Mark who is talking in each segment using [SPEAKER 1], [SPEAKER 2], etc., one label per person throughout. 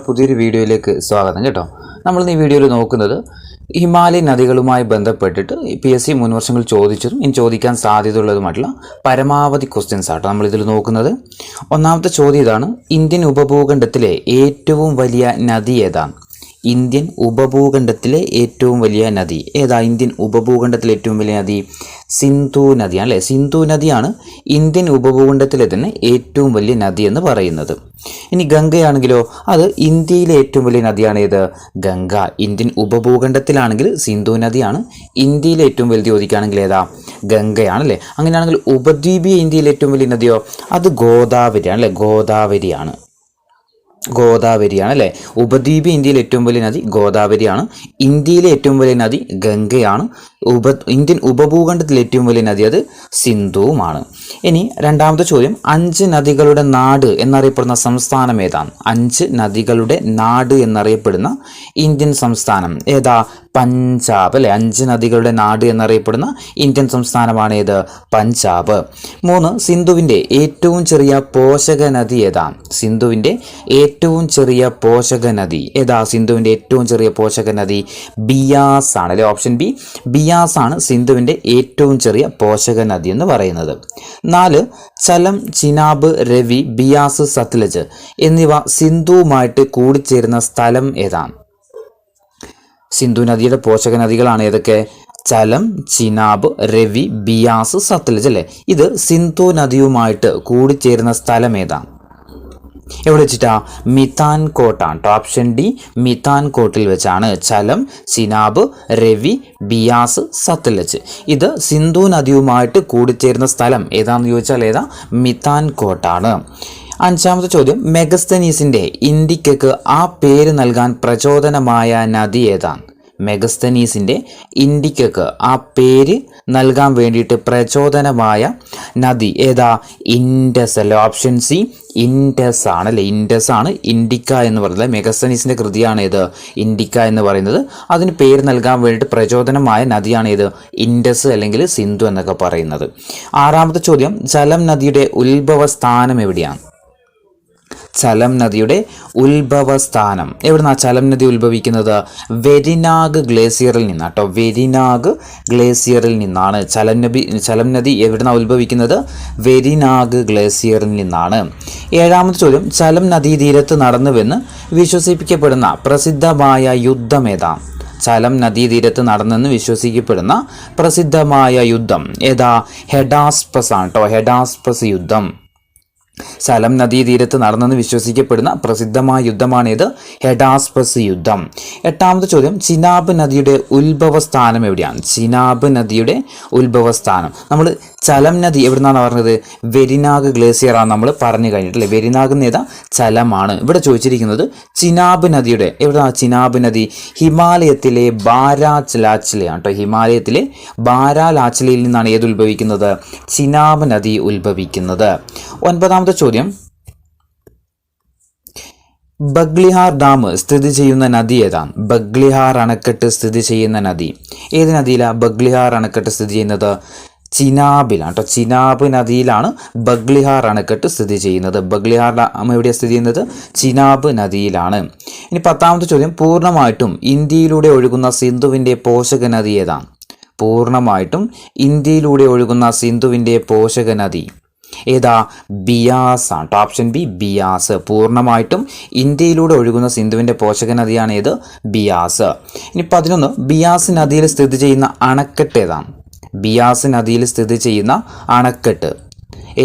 [SPEAKER 1] പുതിയൊരു വീഡിയോയിലേക്ക് സ്വാഗതം കേട്ടോ. നമ്മൾ ഈ വീഡിയോയിൽ നോക്കുന്നത് ഹിമാലയൻ നദികളുമായി ബന്ധപ്പെട്ടിട്ട് PSC മുൻ വർഷങ്ങളിൽ ചോദിച്ചതും ഇനി ചോദിക്കാൻ സാധ്യതയുള്ളതുമായിട്ടുള്ള പരമാവധി ക്വസ്റ്റ്യൻസ് ആട്ടോ നമ്മളിതിൽ നോക്കുന്നത്. ഒന്നാമത്തെ ചോദ്യം ഇതാണ്: ഇന്ത്യൻ ഉപഭൂഖണ്ഡത്തിലെ ഏറ്റവും വലിയ നദി ഏതാണ്? ഇന്ത്യൻ ഉപഭൂഖണ്ഡത്തിലെ ഏറ്റവും വലിയ നദി ഏതാ? ഇന്ത്യൻ ഉപഭൂഖണ്ഡത്തിലെ ഏറ്റവും വലിയ നദി സിന്ധു നദിയാണ് അല്ലേ. സിന്ധു നദിയാണ് ഇന്ത്യൻ ഉപഭൂഖണ്ഡത്തിലെ തന്നെ ഏറ്റവും വലിയ നദി എന്ന് പറയുന്നത്. ഇനി ഗംഗയാണെങ്കിലോ അത് ഇന്ത്യയിലെ ഏറ്റവും വലിയ നദിയാണ്. ഏത്? ഗംഗ. ഇന്ത്യൻ ഉപഭൂഖണ്ഡത്തിലാണെങ്കിൽ സിന്ധു നദിയാണ്, ഇന്ത്യയിലെ ഏറ്റവും വലുത് ചോദിക്കുകയാണെങ്കിൽ ഏതാ? ഗംഗയാണല്ലേ. അങ്ങനെയാണെങ്കിൽ ഉപദ്വീപീയ ഇന്ത്യയിലെ ഏറ്റവും വലിയ നദിയോ അത് ഗോദാവരിയാണ് അല്ലേ. ഗോദാവരിയാണ് അല്ലേ. ഉപദ്വീപ് ഇന്ത്യയിലെ ഏറ്റവും വലിയ നദി ഗോദാവരിയാണ്. ഇന്ത്യയിലെ ഏറ്റവും വലിയ നദി ഗംഗയാണ്. ഇന്ത്യൻ ഉപഭൂഖണ്ഡത്തിലെ ഏറ്റവും വലിയ നദി അത് സിന്ധുവുമാണ്. ഇനി രണ്ടാമത്തെ ചോദ്യം: 5 നദികളുടെ നാട് എന്നറിയപ്പെടുന്ന സംസ്ഥാനം ഏതാണ്? 5 നദികളുടെ നാട് എന്നറിയപ്പെടുന്ന ഇന്ത്യൻ സംസ്ഥാനം ഏതാ? പഞ്ചാബ് അല്ലെ. 5 നദികളുടെ നാട് എന്നറിയപ്പെടുന്ന ഇന്ത്യൻ സംസ്ഥാനമാണ് ഏത്? പഞ്ചാബ്. 3 സിന്ധുവിൻ്റെ ഏറ്റവും ചെറിയ പോഷക നദി ഏതാണ്? സിന്ധുവിൻ്റെ ഏറ്റവും ചെറിയ പോഷക നദി ഏതാ? സിന്ധുവിൻ്റെ ഏറ്റവും ചെറിയ പോഷക നദി ബിയാസ് ആണ് അല്ലെ. ഓപ്ഷൻ ബി ബിയാസ് ആണ് സിന്ധുവിൻ്റെ ഏറ്റവും ചെറിയ പോഷക നദി എന്ന് പറയുന്നത്. 4 ചലം, ചിനാബ്, രവി, ബിയാസ്, സത്ലജ് എന്നിവ സിന്ധുവുമായിട്ട് കൂടിച്ചേരുന്ന സ്ഥലം ഏതാണ്? സിന്ധു നദിയുടെ പോഷക നദികളാണ് ഏതൊക്കെ? ചലം, ചിനാബ്, രവി, ബിയാസ്, സത്ലജ് അല്ലേ. ഇത് സിന്ധു നദിയുമായിട്ട് കൂടിച്ചേരുന്ന സ്ഥലം ഏതാണ്? എവിടെ വെച്ചിട്ടാ? മിതാൻകോട്ടാണ്. ഓപ്ഷൻ ഡി മിതാൻകോട്ടിൽ വെച്ചാണ് ചലം, ചിനാബ്, രവി, ബിയാസ്, സത്ലജ് ഇത് സിന്ധു നദിയുമായിട്ട് കൂടിച്ചേരുന്ന സ്ഥലം ഏതാണെന്ന് ചോദിച്ചാൽ ഏതാ? മിതാൻകോട്ടാണ്. 5ാമത്തെ ചോദ്യം: മെഗസ്തനീസിന്റെ ഇന്ത്യക്ക് ആ പേര് നൽകാൻ പ്രചോദനമായ നദി ഏതാണ്? മെഗസ്തനീസിന്റെ ഇന്ത്യക്ക് ആ പേര് നൽകാൻ വേണ്ടിയിട്ട് പ്രചോദനമായ നദി ഏതാ? ഇൻഡസ് അല്ലേ. ഓപ്ഷൻ സി ഇൻഡസ് ആണ് അല്ലേ. ഇൻഡസ് ആണ് ഇൻഡിക്ക എന്ന് പറയുന്നത്. മെഗസ്തനീസിന്റെ കൃതിയാണ് ഏത്? ഇൻഡിക്ക എന്ന് പറയുന്നത്. അതിന് പേര് നൽകാൻ വേണ്ടിയിട്ട് പ്രചോദനമായ നദിയാണ് ഏത്? ഇൻഡസ് അല്ലെങ്കിൽ സിന്ധു എന്നൊക്കെ പറയുന്നത്. 6ാമത്തെ ചോദ്യം: ചലം നദിയുടെ ഉത്ഭവ സ്ഥാനം എവിടെയാണ്? ചലം നദിയുടെ ഉത്ഭവസ്ഥാനം എവിടുന്നാണ് ചലം നദി ഉത്ഭവിക്കുന്നത്? വെരിനാഗ് ഗ്ലേസിയറിൽ നിന്നാണ് കേട്ടോ. വെരിനാഗ് ഗ്ലേസിയറിൽ നിന്നാണ് ചലം നദി എവിടുന്നാണ് ഉത്ഭവിക്കുന്നത്? വെരിനാഗ് ഗ്ലേസിയറിൽ നിന്നാണ്. 7ാമത്തെ ചോദ്യം: ചലം നദീതീരത്ത് നടന്നുവെന്ന് വിശ്വസിപ്പിക്കപ്പെടുന്ന പ്രസിദ്ധമായ യുദ്ധം ഏതാണ്? ചലം നദീതീരത്ത് നടന്നെന്ന് വിശ്വസിക്കപ്പെടുന്ന പ്രസിദ്ധമായ യുദ്ധം ഏതാ? ഹെഡാസ്പസ് ആണ് കേട്ടോ. ഹെഡാസ്പസ് യുദ്ധം. ചലം നദീതീരത്ത് നടന്നെന്ന് വിശ്വസിക്കപ്പെടുന്ന പ്രസിദ്ധമായ യുദ്ധമാണേത്? ഹെഡാസ്പസ് യുദ്ധം. 8ാമത്തെ ചോദ്യം: ചിനാബ് നദിയുടെ ഉത്ഭവസ്ഥാനം എവിടെയാണ്? ചിനാബ് നദിയുടെ ഉത്ഭവസ്ഥാനം നമ്മൾ ചലം നദി എവിടുന്നാണ് പറഞ്ഞത്? വെരിനാഗ് ഗ്ലേസിയർ ആണ് നമ്മൾ പറഞ്ഞു കഴിഞ്ഞിട്ടല്ലേ. വെരിനാഗ് ഏതാ? ചലമാണ്. ഇവിടെ ചോദിച്ചിരിക്കുന്നത് ചിനാബ് നദിയുടെ എവിടെയാണ്? ചിനാബ് നദി ഹിമാലയത്തിലെ ബാരാലാച്ചിലെയാണ് കേട്ടോ. ഹിമാലയത്തിലെ ബാരാലാച്ചിലയിൽ നിന്നാണ് ഏത് ഉത്ഭവിക്കുന്നത്? ചിനാബ് നദി ഉത്ഭവിക്കുന്നത്. 9ാമത്തെ ചോദ്യം: ബഗ്ലിഹാർ ഡാം സ്ഥിതി ചെയ്യുന്ന നദി ഏതാണ്? ബഗ്ലിഹാർ അണക്കെട്ട് സ്ഥിതി ചെയ്യുന്ന നദി ഏത് നദിയിലാണ് ബഗ്ലിഹാർ അണക്കെട്ട് സ്ഥിതി ചെയ്യുന്നത്? ചിനാബിലാണ് കേട്ടോ. ചിനാബ് നദിയിലാണ് ബഗ്ലിഹാർ അണക്കെട്ട് സ്ഥിതി ചെയ്യുന്നത്. ബഗ്ലിഹാർ ഡാം എവിടെയാണ് സ്ഥിതി ചെയ്യുന്നത്? ചിനാബ് നദിയിലാണ്. ഇനി 10ാമത്തെ ചോദ്യം: പൂർണ്ണമായിട്ടും ഇന്ത്യയിലൂടെ ഒഴുകുന്ന സിന്ധുവിൻ്റെ പോഷക നദി ഏതാണ്? പൂർണ്ണമായിട്ടും ഇന്ത്യയിലൂടെ ഒഴുകുന്ന സിന്ധുവിൻ്റെ പോഷക നദി ഏതാ? ബിയാസ് ആണ്. Option B Beas. പൂർണ്ണമായിട്ടും ഇന്ത്യയിലൂടെ ഒഴുകുന്ന സിന്ധുവിൻ്റെ പോഷക നദിയാണ് ഏത്? ബിയാസ്. ഇനി 11 ബിയാസ് നദിയിൽ സ്ഥിതി ചെയ്യുന്ന അണക്കെട്ട് ഏതാണ്? ബിയാസ് നദിയിൽ സ്ഥിതി ചെയ്യുന്ന അണക്കെട്ട്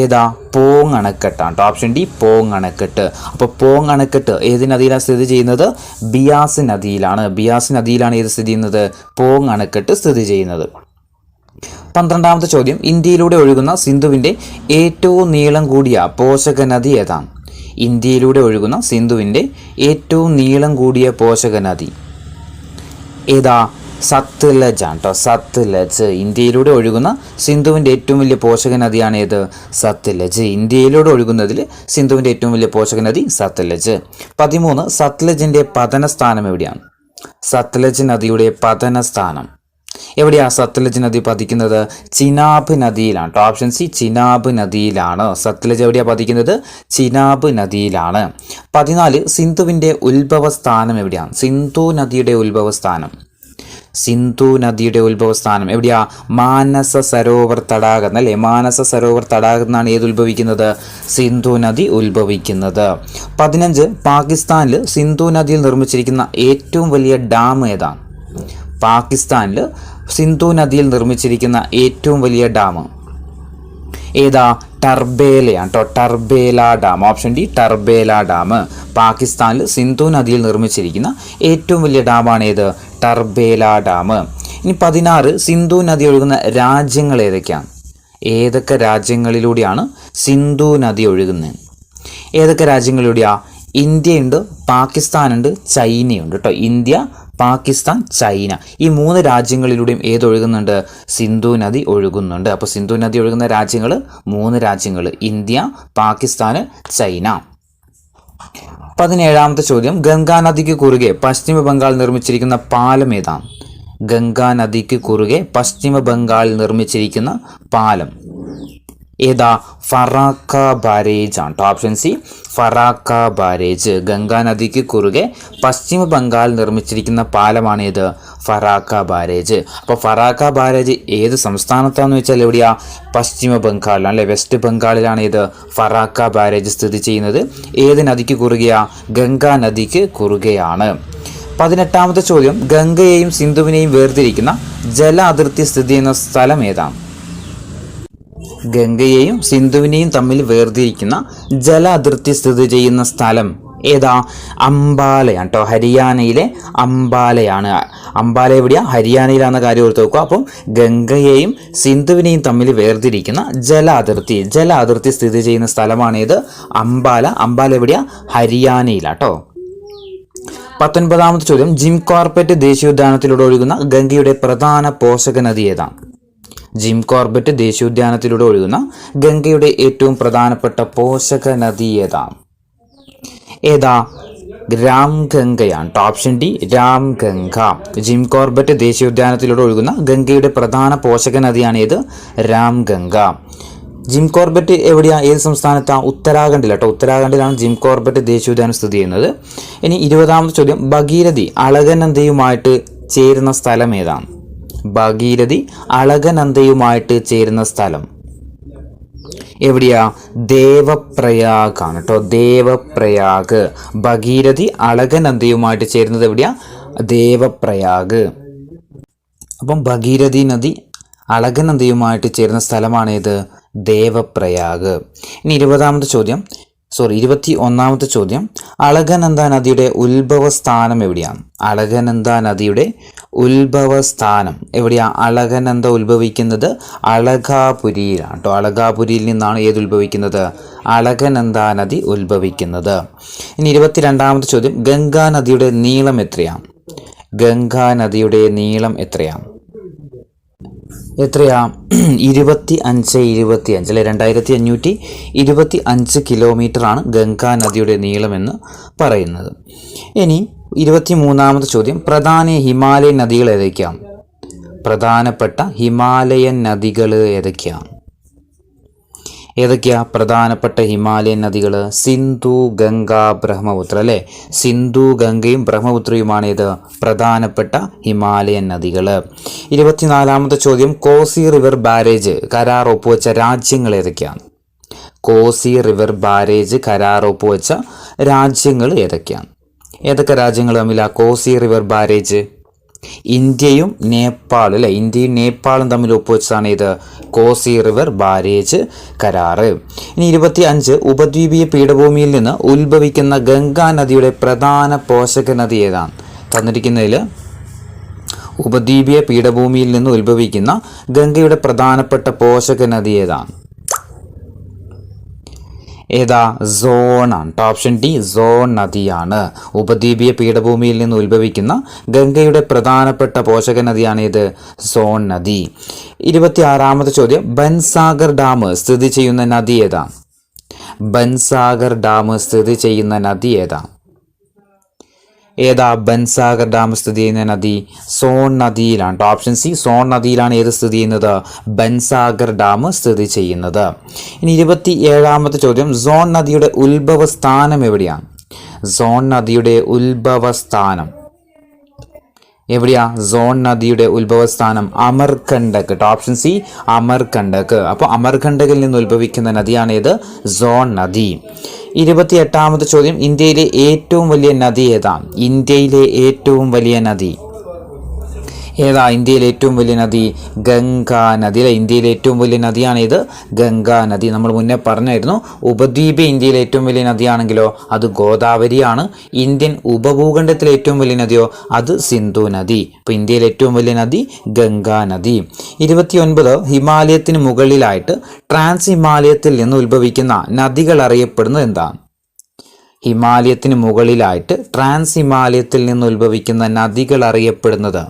[SPEAKER 1] ഏതാ? പോങ് അണക്കെട്ടാണ്. ഓപ്ഷൻ ഡി പോങ് അണക്കെട്ട്. അപ്പോൾ പോങ് അണക്കെട്ട് ഏത് നദിയിലാണ് സ്ഥിതി ചെയ്യുന്നത്? ബിയാസ് നദിയിലാണ്. ബിയാസ് നദിയിലാണ് ഏത് സ്ഥിതി ചെയ്യുന്നത്? പോങ് അണക്കെട്ട് സ്ഥിതി ചെയ്യുന്നത്. 12ാമത്തെ ചോദ്യം: ഇന്ത്യയിലൂടെ ഒഴുകുന്ന സിന്ധുവിൻ്റെ ഏറ്റവും നീളം കൂടിയ പോഷക നദി ഏതാണ്? ഇന്ത്യയിലൂടെ ഒഴുകുന്ന സിന്ധുവിൻ്റെ ഏറ്റവും നീളം കൂടിയ പോഷക നദി ഏതാ? സത്ലജ് ആണ് കേട്ടോ. സത്ലജ്. ഇന്ത്യയിലൂടെ ഒഴുകുന്ന സിന്ധുവിൻ്റെ ഏറ്റവും വലിയ പോഷക നദിയാണ് ഏത്? സത്ലജ്. ഇന്ത്യയിലൂടെ ഒഴുകുന്നതിൽ സിന്ധുവിൻ്റെ ഏറ്റവും വലിയ പോഷക നദി സത്ലജ്. 13 സത്ലജിൻ്റെ പതന സ്ഥാനം എവിടെയാണ്? സത്ലജ് നദിയുടെ പതന സ്ഥാനം എവിടെയാ സത്ലജ് നദി പതിക്കുന്നത്? ചിനാബ് നദിയിലാണ്. ഓപ്ഷൻ സി ചിനാബ് നദിയിലാണ്. സത്ലജ് എവിടെയാ പതിക്കുന്നത്? ചിനാബ് നദിയിലാണ്. 14 സിന്ധുവിൻ്റെ ഉത്ഭവസ്ഥാനം എവിടെയാണ്? സിന്ധു നദിയുടെ ഉത്ഭവസ്ഥാനം. സിന്ധു നദിയുടെ ഉത്ഭവസ്ഥാനം എവിടെയാ? മാനസ സരോവർ തടാകം അല്ലേ? മാനസ സരോവർ തടാകം എന്നാണ് ഏത് ഉത്ഭവിക്കുന്നത്? സിന്ധു നദി ഉത്ഭവിക്കുന്നത്. 15 പാകിസ്ഥാനിൽ സിന്ധു നദിയിൽ നിർമ്മിച്ചിരിക്കുന്ന ഏറ്റവും വലിയ ഡാം ഏതാണ്? പാകിസ്ഥാനിൽ സിന്ധു നദിയിൽ നിർമ്മിച്ചിരിക്കുന്ന ഏറ്റവും വലിയ ഡാം ഏതാ? ടർബേലയാണ് കേട്ടോ. Tarbela dam. Option D Tarbela dam. പാകിസ്ഥാനിൽ സിന്ധു നദിയിൽ നിർമ്മിച്ചിരിക്കുന്ന ഏറ്റവും വലിയ ഡാമാണ് ഏത്? ടർബേല ഡാം. ഇനി 16 സിന്ധു നദി ഒഴുകുന്ന രാജ്യങ്ങൾ ഏതൊക്കെയാണ്? ഏതൊക്കെ രാജ്യങ്ങളിലൂടെയാണ് സിന്ധു നദി ഒഴുകുന്നത്? ഏതൊക്കെ രാജ്യങ്ങളിലൂടെയാ? ഇന്ത്യയുണ്ട്, പാകിസ്ഥാനുണ്ട്, ചൈനയുണ്ട് കേട്ടോ. ഇന്ത്യ, പാകിസ്ഥാൻ, ചൈന ഈ 3 രാജ്യങ്ങളിലൂടെയും ഏതൊഴുകുന്നുണ്ട്? സിന്ധു നദി ഒഴുകുന്നുണ്ട്. അപ്പോൾ സിന്ധു നദി ഒഴുകുന്ന രാജ്യങ്ങൾ 3 രാജ്യങ്ങൾ: ഇന്ത്യ, പാകിസ്ഥാൻ, ചൈന. 17ാമത്തെ ചോദ്യം, ഗംഗാ നദിക്ക് കുറുകെ പശ്ചിമ ബംഗാൾ നിർമ്മിച്ചിരിക്കുന്ന പാലം ഏതാണ്? ഗംഗാ നദിക്ക് കുറുകെ പശ്ചിമ ബംഗാളിൽ നിർമ്മിച്ചിരിക്കുന്ന പാലം ഏതാ? ഫറാക്ക ബാരേജ് ആണ്. Option C Farakka barrage. Ganga നദിക്ക് കുറുകെ പശ്ചിമ ബംഗാൾ നിർമ്മിച്ചിരിക്കുന്ന പാലമാണ് ഏത്? ഫറാക്ക ബാരേജ്. അപ്പോൾ ഫറാക്ക ബാരേജ് ഏത് സംസ്ഥാനത്താണെന്ന് വെച്ചാൽ എവിടെയാ? പശ്ചിമ ബംഗാളിലാണ് അല്ലെ? വെസ്റ്റ് ബംഗാളിലാണ് ഇത് ഫറാക്ക ബാരേജ് സ്ഥിതി ചെയ്യുന്നത്. ഏത് നദിക്ക് കുറുകെയാ? ഗംഗാ നദിക്ക് കുറുകെയാണ്. 18ാമത്തെ ചോദ്യം, ഗംഗയെയും സിന്ധുവിനെയും വേർതിരിക്കുന്ന ജല അതിർത്തി സ്ഥിതി ചെയ്യുന്ന സ്ഥലം ഏതാണ്? ഗംഗയെയും സിന്ധുവിനെയും തമ്മിൽ വേർതിരിക്കുന്ന ജല അതിർത്തി സ്ഥിതി ചെയ്യുന്ന സ്ഥലം ഏതാ? അംബാലയാണ് കേട്ടോ. ഹരിയാനയിലെ അംബാലയാണ്. അംബാല എവിടെയാ? ഹരിയാനയിലാണെന്ന കാര്യം ഓർത്ത് നോക്കുക. അപ്പം ഗംഗയെയും സിന്ധുവിനെയും തമ്മിൽ വേർതിരിക്കുന്ന ജല അതിർത്തി സ്ഥിതി ചെയ്യുന്ന സ്ഥലമാണേത്? അംബാല. അംബാല എവിടെയാ? ഹരിയാനയിലാട്ടോ. 19ാമത്തെ ചോദ്യം, ജിം കോർബറ്റ് ദേശീയോദ്യാനത്തിലൂടെ ഒഴുകുന്ന ഗംഗയുടെ പ്രധാന പോഷക നദി ഏതാണ്? ജിം കോർബറ്റ് ദേശീയോദ്യാനത്തിലൂടെ ഒഴുകുന്ന ഗംഗയുടെ ഏറ്റവും പ്രധാനപ്പെട്ട പോഷക നദി ഏതാണ്? ഏതാ? രാംഗംഗയാണ്. Option D Ramganga. Jim Corbett ദേശീയോദ്യാനത്തിലൂടെ ഒഴുകുന്ന ഗംഗയുടെ പ്രധാന പോഷക നദിയാണ് ഏത്? രാംഗംഗ. ജിം കോർബറ്റ് എവിടെയാ? ഏത് സംസ്ഥാനത്താണ്? ഉത്തരാഖണ്ഡിലാട്ടോ. ഉത്തരാഖണ്ഡിലാണ് ജിം കോർബറ്റ് ദേശീയോദ്യാനം സ്ഥിതി ചെയ്യുന്നത്. ഇനി 20ാമത്തെ ചോദ്യം, ഭഗീരഥി അളകനന്ദയുമായിട്ട് ചേരുന്ന സ്ഥലം ഏതാണ്? ഭഗീരഥി അളകനന്ദയുമായിട്ട് ചേരുന്ന സ്ഥലം എവിടെയാ? ദേവപ്രയാഗ് ആണ് കേട്ടോ. ദേവപ്രയാഗ്. ഭഗീരഥി അളകനന്ദയുമായിട്ട് ചേരുന്നത് എവിടെയാ? ദേവപ്രയാഗ്. അപ്പം ഭഗീരഥി നദി അളകനന്ദയുമായിട്ട് ചേരുന്ന സ്ഥലമാണേത്? ദേവപ്രയാഗ്. ഇനി 21ാമത്തെ ചോദ്യം, അളകനന്ദ നദിയുടെ ഉത്ഭവസ്ഥാനം എവിടെയാണ്? അളകനന്ദ നദിയുടെ ഉത്ഭവസ്ഥാനം എവിടെയാ? അളകനന്ദ ഉത്ഭവിക്കുന്നത് അളകാപുരിയിലാണ് കേട്ടോ. അളകാപുരിയിൽ നിന്നാണ് ഏത് ഉത്ഭവിക്കുന്നത്? അളകനന്ദ നദി ഉത്ഭവിക്കുന്നത്. ഇനി 22ാമത്തെ ചോദ്യം, ഗംഗാ നദിയുടെ നീളം എത്രയാണ്? ഗംഗാ നദിയുടെ നീളം എത്രയാണ്? 25 അല്ലെ? 2525 കിലോമീറ്റർ ആണ് ഗംഗാ നദിയുടെ നീളമെന്ന് പറയുന്നത്. ഇനി 23ാമത്തെ ചോദ്യം, പ്രധാന ഹിമാലയൻ നദികൾ ഏതൊക്കെയാണ്? പ്രധാനപ്പെട്ട ഹിമാലയൻ നദികൾ ഏതൊക്കെയാണ്? പ്രധാനപ്പെട്ട ഹിമാലയൻ നദികൾ? സിന്ധു, ഗംഗ, ബ്രഹ്മപുത്ര അല്ലേ? സിന്ധു, ഗംഗയും ബ്രഹ്മപുത്രയുമാണ് ഇത് പ്രധാനപ്പെട്ട ഹിമാലയൻ നദികൾ. 24ാമത്തെ ചോദ്യം, കോസി റിവർ ബാരേജ് കരാർ ഒപ്പുവെച്ച രാജ്യങ്ങൾ ഏതൊക്കെയാണ്? കോസി റിവർ ബാരേജ് കരാർ ഒപ്പുവെച്ച രാജ്യങ്ങൾ ഏതൊക്കെയാണ്? ഏതൊക്കെ രാജ്യങ്ങൾ തമ്മിലാണ് കോസി റിവർ ബാരേജ്? ഇന്ത്യയും നേപ്പാളും അല്ലെ? ഇന്ത്യയും നേപ്പാളും തമ്മിൽ ഒപ്പുവെച്ചതാണ് ഇത് കോസി റിവർ ബാരേജ് കരാറ്. ഇനി 25, ഉപദ്വീപീയ പീഠഭൂമിയിൽ നിന്ന് ഉത്ഭവിക്കുന്ന ഗംഗാ നദിയുടെ പ്രധാന പോഷക നദി ഏതാണ്? തന്നിരിക്കുന്നതിൽ ഉപദ്വീപീയ പീഠഭൂമിയിൽ നിന്ന് ഉത്ഭവിക്കുന്ന ഗംഗയുടെ പ്രധാനപ്പെട്ട പോഷക നദി ഏതാണ്? ഏതാ? സോണാണ്. ഓപ്ഷൻ ഡി സോൺ നദിയാണ്. ഉപദ്വീപീയ പീഠഭൂമിയിൽ നിന്ന് ഉത്ഭവിക്കുന്ന ഗംഗയുടെ പ്രധാനപ്പെട്ട പോഷക നദിയാണ് ഇത് സോൺ നദി. 26ാമത്തെ ചോദ്യം, ബൻസാഗർ ഡാം സ്ഥിതി ചെയ്യുന്ന നദി ഏതാണ്? ബൻസാഗർ ഡാം സ്ഥിതി ചെയ്യുന്ന നദി ഏതാണ്? ഏതാ ബൻസാഗർ ഡാം സ്ഥിതി ചെയ്യുന്ന നദി? സോൺ നദിയിലാണ്. ഓപ്ഷൻ സി, സോൺ നദിയിലാണ് ഏത് സ്ഥിതി ചെയ്യുന്നത്? ബൻസാഗർ ഡാം സ്ഥിതി ചെയ്യുന്നത്. ഇനി 27ാമത്തെ ചോദ്യം, സോൺ നദിയുടെ ഉത്ഭവ സ്ഥാനം എവിടെയാണ്? സോൺ നദിയുടെ ഉത്ഭവ സ്ഥാനം എവിടെയാ? സോൺ നദിയുടെ ഉത്ഭവസ്ഥാനം അമർകണ്ടക്. Option C, Amarkantak. അപ്പോൾ അമർകണ്ടകിൽ നിന്ന് ഉത്ഭവിക്കുന്ന നദിയാണ് ഏത്? സോൺ നദി. 28ാമത്തെ ചോദ്യം, ഇന്ത്യയിലെ ഏറ്റവും വലിയ നദി ഏതാ? ഇന്ത്യയിലെ ഏറ്റവും വലിയ നദി ഏതാ? ഇന്ത്യയിലെ ഏറ്റവും വലിയ നദി ഗംഗാ നദി അല്ലെ? ഇന്ത്യയിലെ ഏറ്റവും വലിയ നദിയാണ് ഇത് ഗംഗാ നദി. നമ്മൾ മുന്നേ പറഞ്ഞായിരുന്നു ഉപദ്വീപ് ഇന്ത്യയിലെ ഏറ്റവും വലിയ നദിയാണെങ്കിലോ അത് ഗോദാവരിയാണ്. ഇന്ത്യൻ ഉപഭൂഖണ്ഡത്തിലെ ഏറ്റവും വലിയ നദിയോ അത് സിന്ധു നദി. ഇപ്പോൾ ഇന്ത്യയിലെ ഏറ്റവും വലിയ നദി ഗംഗാ നദി. 29 ഹിമാലയത്തിന് മുകളിലായിട്ട് ട്രാൻസ് ഹിമാലയത്തിൽ നിന്ന് ഉത്ഭവിക്കുന്ന നദികൾ അറിയപ്പെടുന്നത് എന്താണ്? ഹിമാലയത്തിന് മുകളിലായിട്ട് ട്രാൻസ് ഹിമാലയത്തിൽ നിന്ന് ഉത്ഭവിക്കുന്ന നദികൾ അറിയപ്പെടുന്നത്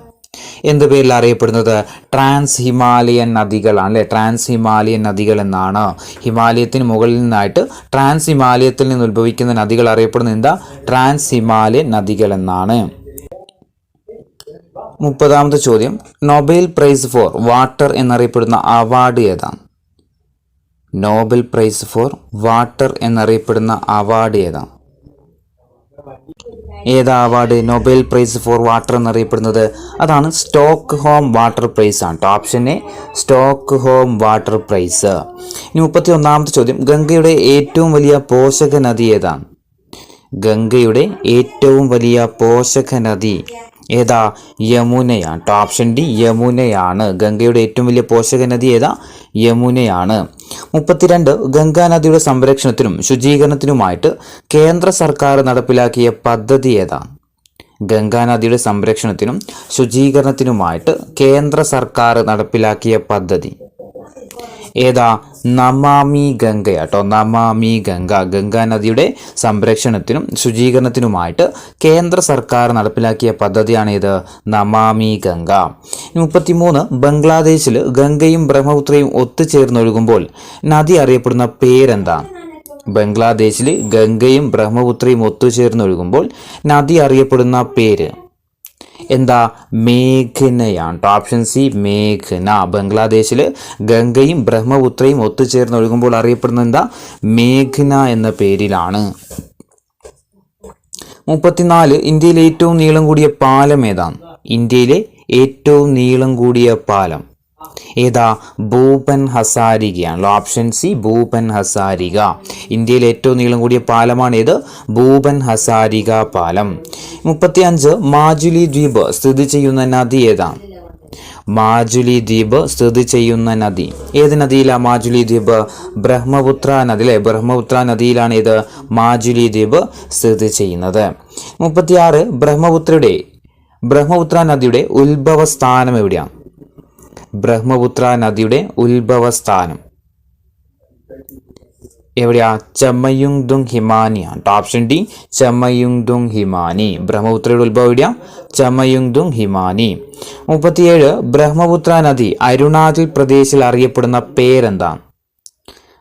[SPEAKER 1] എന്ത് പേരിൽ അറിയപ്പെടുന്നത്? ട്രാൻസ് ഹിമാലയൻ നദികളാണ് അല്ലെ? ട്രാൻസ് ഹിമാലയൻ നദികൾ എന്നാണ്. ഹിമാലയത്തിന് മുകളിൽ നിന്നായിട്ട് ട്രാൻസ് ഹിമാലയത്തിൽ നിന്ന് ഉത്ഭവിക്കുന്ന നദികൾ അറിയപ്പെടുന്നത് എന്താ? ട്രാൻസ് ഹിമാലയൻ നദികൾ എന്നാണ്. 30ാമത്തെ ചോദ്യം, നൊബേൽ പ്രൈസ് ഫോർ വാട്ടർ എന്നറിയപ്പെടുന്ന അവാർഡ് ഏതാണ്? നോബൽ പ്രൈസ് ഫോർ വാട്ടർ എന്നറിയപ്പെടുന്ന അവാർഡ് ഏതാണ്? ഏതാ award? Nobel prize for water എന്നറിയപ്പെടുന്നത് അതാണ് സ്റ്റോക്ക് ഹോം വാട്ടർ പ്രൈസ് ആണ്. Option A, Stockholm water prize. ഇനി 31ാമത്തെ ചോദ്യം, ഗംഗയുടെ ഏറ്റവും വലിയ പോഷക നദി ഏതാണ്? ഗംഗയുടെ ഏറ്റവും വലിയ പോഷക നദി ഏതാ? യമുനയാണ്. ഓപ്ഷൻ ഡി, യമുനയാണ്. ഗംഗയുടെ ഏറ്റവും വലിയ പോഷക നദി ഏതാ? യമുനയാണ്. 32 ഗംഗാ നദിയുടെ സംരക്ഷണത്തിനും ശുചീകരണത്തിനുമായിട്ട് കേന്ദ്ര സർക്കാർ നടപ്പിലാക്കിയ പദ്ധതി ഏതാ? ഗംഗാ നദിയുടെ സംരക്ഷണത്തിനും ശുചീകരണത്തിനുമായിട്ട് കേന്ദ്ര സർക്കാർ നടപ്പിലാക്കിയ പദ്ധതി ഏതാ? നമാമി ഗംഗയാട്ടോ. നമാമി ഗംഗ. ഗംഗാ നദിയുടെ സംരക്ഷണത്തിനും ശുചീകരണത്തിനുമായിട്ട് കേന്ദ്ര സർക്കാർ നടപ്പിലാക്കിയ പദ്ധതിയാണ് ഇത് നമാമി ഗംഗ. 33 ബംഗ്ലാദേശിൽ ഗംഗയും ബ്രഹ്മപുത്രയും ഒത്തുചേർന്നൊഴുകുമ്പോൾ നദി അറിയപ്പെടുന്ന പേരെന്താ? ബംഗ്ലാദേശിൽ ഗംഗയും ബ്രഹ്മപുത്രയും ഒത്തുചേർന്നൊഴുകുമ്പോൾ നദി അറിയപ്പെടുന്ന പേര് എന്താ? മേഘ്നയാണ്. ഓപ്ഷൻ സി, മേഘ്ന. ബംഗ്ലാദേശിൽ ഗംഗയും ബ്രഹ്മപുത്രയും ഒത്തുചേർന്ന് ഒഴുകുമ്പോൾ അറിയപ്പെടുന്നത് എന്താ? മേഘ്ന എന്ന പേരിലാണ്. 34 ഇന്ത്യയിലെ ഏറ്റവും നീളം കൂടിയ പാലം ഏതാണ്? ഇന്ത്യയിലെ ഏറ്റവും നീളം കൂടിയ പാലം ഏതാ? ഭൂപൻ ഹസാരികയാണ്. Option C, Bhupen Hazarika. ഇന്ത്യയിലെ ഏറ്റവും നീളം കൂടിയ പാലമാണ് ഏത്? ഭൂപൻ ഹസാരിക പാലം. 35 മാജുലി ദ്വീപ് സ്ഥിതി ചെയ്യുന്ന നദി ഏതാണ്? മാജുലി ദ്വീപ് സ്ഥിതി ചെയ്യുന്ന നദി ഏത് നദിയിലാണ്? മാജുലി ദ്വീപ് ബ്രഹ്മപുത്ര നദി അല്ലെ? ബ്രഹ്മപുത്ര നദിയിലാണ് ഇത് മാജുലി ദ്വീപ് സ്ഥിതി ചെയ്യുന്നത്. 36 ബ്രഹ്മപുത്ര നദിയുടെ ഉത്ഭവ സ്ഥാനം എവിടെയാണ്? ബ്രഹ്മപുത്ര നദിയുടെ ഉത്ഭവ സ്ഥാനം എവിടെയാ? ചമയുങ്തുങ് ഹിമാനിയാണ്. ഓപ്ഷൻ ഡി, ചമയുങ്തുങ് ഹിമാനി. ബ്രഹ്മപുത്രയുടെ ഉത്ഭവം എവിടെയാ? ചമയുങ്തുങ് ഹിമാനി. 37 ബ്രഹ്മപുത്ര നദി അരുണാചൽ പ്രദേശിൽ അറിയപ്പെടുന്ന പേരെന്താണ്?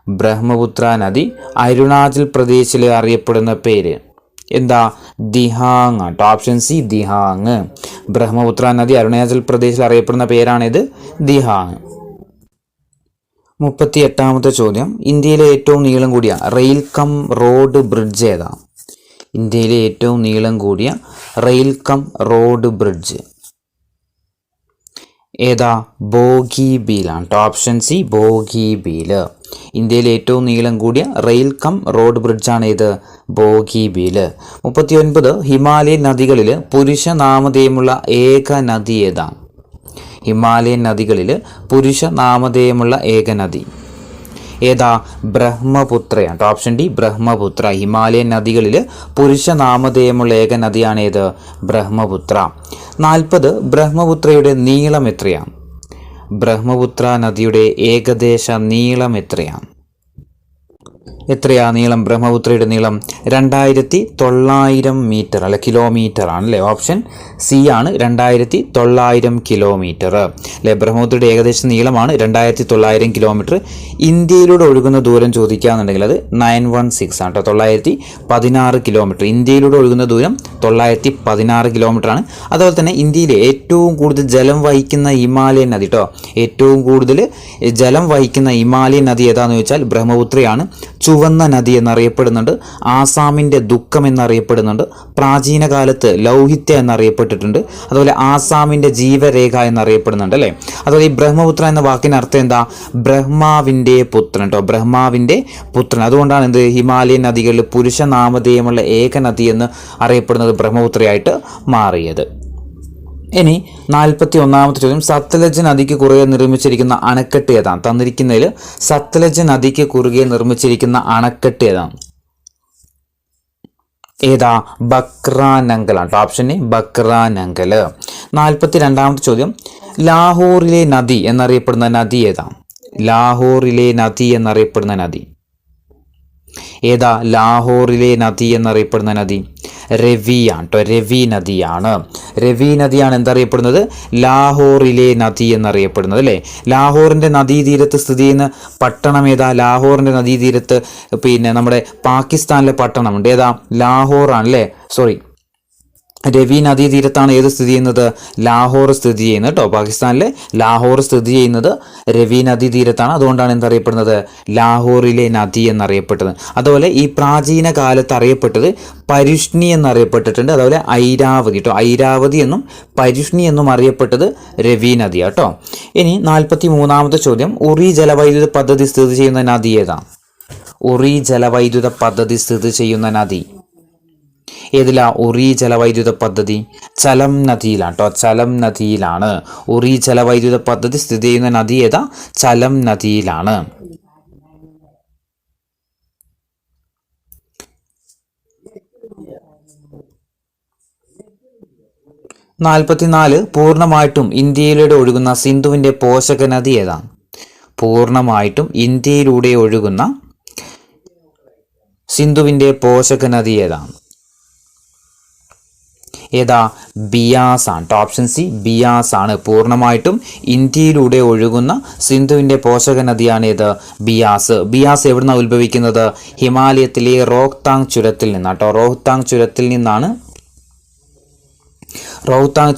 [SPEAKER 1] ബ്രഹ്മപുത്ര നദി അരുണാചൽ പ്രദേശിൽ അറിയപ്പെടുന്ന പേര് എന്താ? ദിഹാങ് ആണ്. Option C, Dihang. ബ്രഹ്മപുത്ര നദി അരുണാചൽ പ്രദേശിൽ അറിയപ്പെടുന്ന പേരാണിത് ദിഹാങ്. 38ാമത്തെ ചോദ്യം, ഇന്ത്യയിലെ ഏറ്റവും നീളം കൂടിയ റെയിൽ കം റോഡ് ബ്രിഡ്ജ് ഏതാ? ഇന്ത്യയിലെ ഏറ്റവും നീളം കൂടിയ റെയിൽ കം റോഡ് ബ്രിഡ്ജ് ഏതാ? ബോഗിബീലാണ്. Option C, Bogibeel. ഇന്ത്യയിലെ ഏറ്റവും നീളം കൂടിയ റെയിൽ കം റോഡ് ബ്രിഡ്ജാണ് ഇത് ബോഗിബീല്. 39 ഹിമാലയൻ നദികളിൽ പുരുഷ നാമധേയമുള്ള ഏക നദി ഏതാ? ഹിമാലയൻ നദികളിൽ പുരുഷ നാമധേയമുള്ള ഏക നദി ഏതാ? ബ്രഹ്മപുത്രയാണ്. Option D, Brahmaputra. ഹിമാലയൻ നദികളിൽ പുരുഷ നാമധേയമുള്ള ഏക നദിയാണ് ഏത്? ബ്രഹ്മപുത്ര. 40 ബ്രഹ്മപുത്രയുടെ നീളം എത്രയാണ്? ബ്രഹ്മപുത്ര നദിയുടെ ഏകദേശ നീളം എത്രയാണ്? എത്രയാ നീളം? ബ്രഹ്മപുത്രയുടെ നീളം 2900 മീറ്റർ അല്ലെ കിലോമീറ്റർ ആണ് അല്ലേ. ഓപ്ഷൻ സി ആണ് 2900 കിലോമീറ്റർ അല്ലെ. ബ്രഹ്മപുത്രയുടെ ഏകദേശ നീളമാണ് 2900 കിലോമീറ്റർ. ഇന്ത്യയിലൂടെ ഒഴുകുന്ന ദൂരം ചോദിക്കുകയാണെന്നുണ്ടെങ്കിൽ അത് 916 ആണ് കേട്ടോ. 916 കിലോമീറ്റർ. ഇന്ത്യയിലൂടെ ഒഴുകുന്ന ദൂരം 916 കിലോമീറ്റർ ആണ്. അതുപോലെ തന്നെ ഇന്ത്യയിലെ ഏറ്റവും കൂടുതൽ ജലം വഹിക്കുന്ന ഹിമാലയൻ നദി കേട്ടോ. ഏറ്റവും കൂടുതൽ ജലം വഹിക്കുന്ന ഹിമാലയൻ നദി ഏതാണെന്ന് ചോദിച്ചാൽ ബ്രഹ്മപുത്രയാണ്. ചുവന്ന നദി എന്നറിയപ്പെടുന്നുണ്ട്. ആസാമിൻ്റെ ദുഃഖം എന്നറിയപ്പെടുന്നുണ്ട്. പ്രാചീന കാലത്ത് ലൗഹിത്യ എന്നറിയപ്പെട്ടിട്ടുണ്ട്. അതുപോലെ ആസാമിൻ്റെ ജീവരേഖ എന്നറിയപ്പെടുന്നുണ്ട് അല്ലേ. അതുപോലെ ഈ ബ്രഹ്മപുത്ര എന്ന വാക്കിന് അർത്ഥം എന്താ? ബ്രഹ്മാവിൻ്റെ പുത്രൻ കേട്ടോ. ബ്രഹ്മാവിൻ്റെ പുത്രൻ. അതുകൊണ്ടാണ് എന്ത് ഹിമാലയൻ നദികളിൽ പുരുഷ നാമധേയമുള്ള ഏക നദി എന്ന് അറിയപ്പെടുന്നത് ബ്രഹ്മപുത്രയായിട്ട് മാറിയത്. ഇനി 41ാമത്തെ ചോദ്യം, സത്ലജ് നദിക്ക് കുറുകെ നിർമ്മിച്ചിരിക്കുന്ന അണക്കെട്ട് ഏതാണ്? തന്നിരിക്കുന്നതിൽ സത്ലജ് നദിക്ക് കുറുകെ നിർമ്മിച്ചിരിക്കുന്ന അണക്കെട്ട് ഏതാണ്? ഏതാ? ബക്രാനങ്കലാണ്. Option A Bhakra Nangal. 42ാമത്തെ ചോദ്യം, ലാഹോറിലെ നദി എന്നറിയപ്പെടുന്ന നദി ഏതാണ്? ലാഹോറിലെ നദി എന്നറിയപ്പെടുന്ന നദി ഏതാ? ലാഹോറിലെ നദി എന്നറിയപ്പെടുന്ന നദി രവിയാണ് കേട്ടോ. രവി നദിയാണ്. രവി നദിയാണ് എന്തറിയപ്പെടുന്നത്? ലാഹോറിലെ നദി എന്നറിയപ്പെടുന്നത് അല്ലേ. ലാഹോറിൻ്റെ നദീതീരത്ത് സ്ഥിതി ചെയ്യുന്ന പട്ടണം ഏതാ? ലാഹോറിൻ്റെ നദീതീരത്ത് നമ്മുടെ പാകിസ്ഥാനിലെ പട്ടണമുണ്ട്. ഏതാ? ലാഹോറാണ് അല്ലേ. രവി നദീതീരത്താണ് ഏത് സ്ഥിതി ചെയ്യുന്നത്? ലാഹോർ സ്ഥിതി ചെയ്യുന്നത് കേട്ടോ. പാകിസ്ഥാനിലെ ലാഹോർ സ്ഥിതി ചെയ്യുന്നത് രവി നദീതീരത്താണ്. അതുകൊണ്ടാണ് എന്തറിയപ്പെടുന്നത്? ലാഹോറിലെ നദി എന്നറിയപ്പെട്ടത്. അതുപോലെ ഈ പ്രാചീന കാലത്ത് അറിയപ്പെട്ടത് പരുഷ്ണി എന്നറിയപ്പെട്ടിട്ടുണ്ട്. അതുപോലെ ഐരാവതി കേട്ടോ. ഐരാവതി എന്നും പരുഷ്ണി എന്നും അറിയപ്പെട്ടത് രവി നദി കേട്ടോ. ഇനി 43ാമത്തെ ചോദ്യം, ഉറി ജലവൈദ്യുത പദ്ധതി സ്ഥിതി ചെയ്യുന്ന നദി ഏതാണ്? ഉറി ജലവൈദ്യുത പദ്ധതി സ്ഥിതി ചെയ്യുന്ന നദി ഏതിലാ? ഉറി ജലവൈദ്യുത പദ്ധതി ചലം നദിയിലാണ് കേട്ടോ. ചലം നദിയിലാണ്. ഉറി ജലവൈദ്യുത പദ്ധതി സ്ഥിതി ചെയ്യുന്ന നദി ഏതാ? ചലം നദിയിലാണ്. 44 പൂർണ്ണമായിട്ടും ഇന്ത്യയിലൂടെ ഒഴുകുന്ന സിന്ധുവിൻ്റെ പോഷക നദി ഏതാണ്? പൂർണ്ണമായിട്ടും ഇന്ത്യയിലൂടെ ഒഴുകുന്ന സിന്ധുവിൻ്റെ പോഷക നദി ഏതാണ്? ഏതാ? ബിയാസ് ആണ്. ഓപ്ഷൻ സി ബിയാസ് ആണ്. പൂർണ്ണമായിട്ടും ഇന്ത്യയിലൂടെ ഒഴുകുന്ന സിന്ധുവിൻ്റെ പോഷക നദിയാണ് ഏത്? ബിയാസ്. ബിയാസ് എവിടുന്നാണ് ഉത്ഭവിക്കുന്നത്? ഹിമാലയത്തിലെ റോഹ്താങ് ചുരത്തിൽ നിന്നാണ് കേട്ടോ. റോഹ്താങ്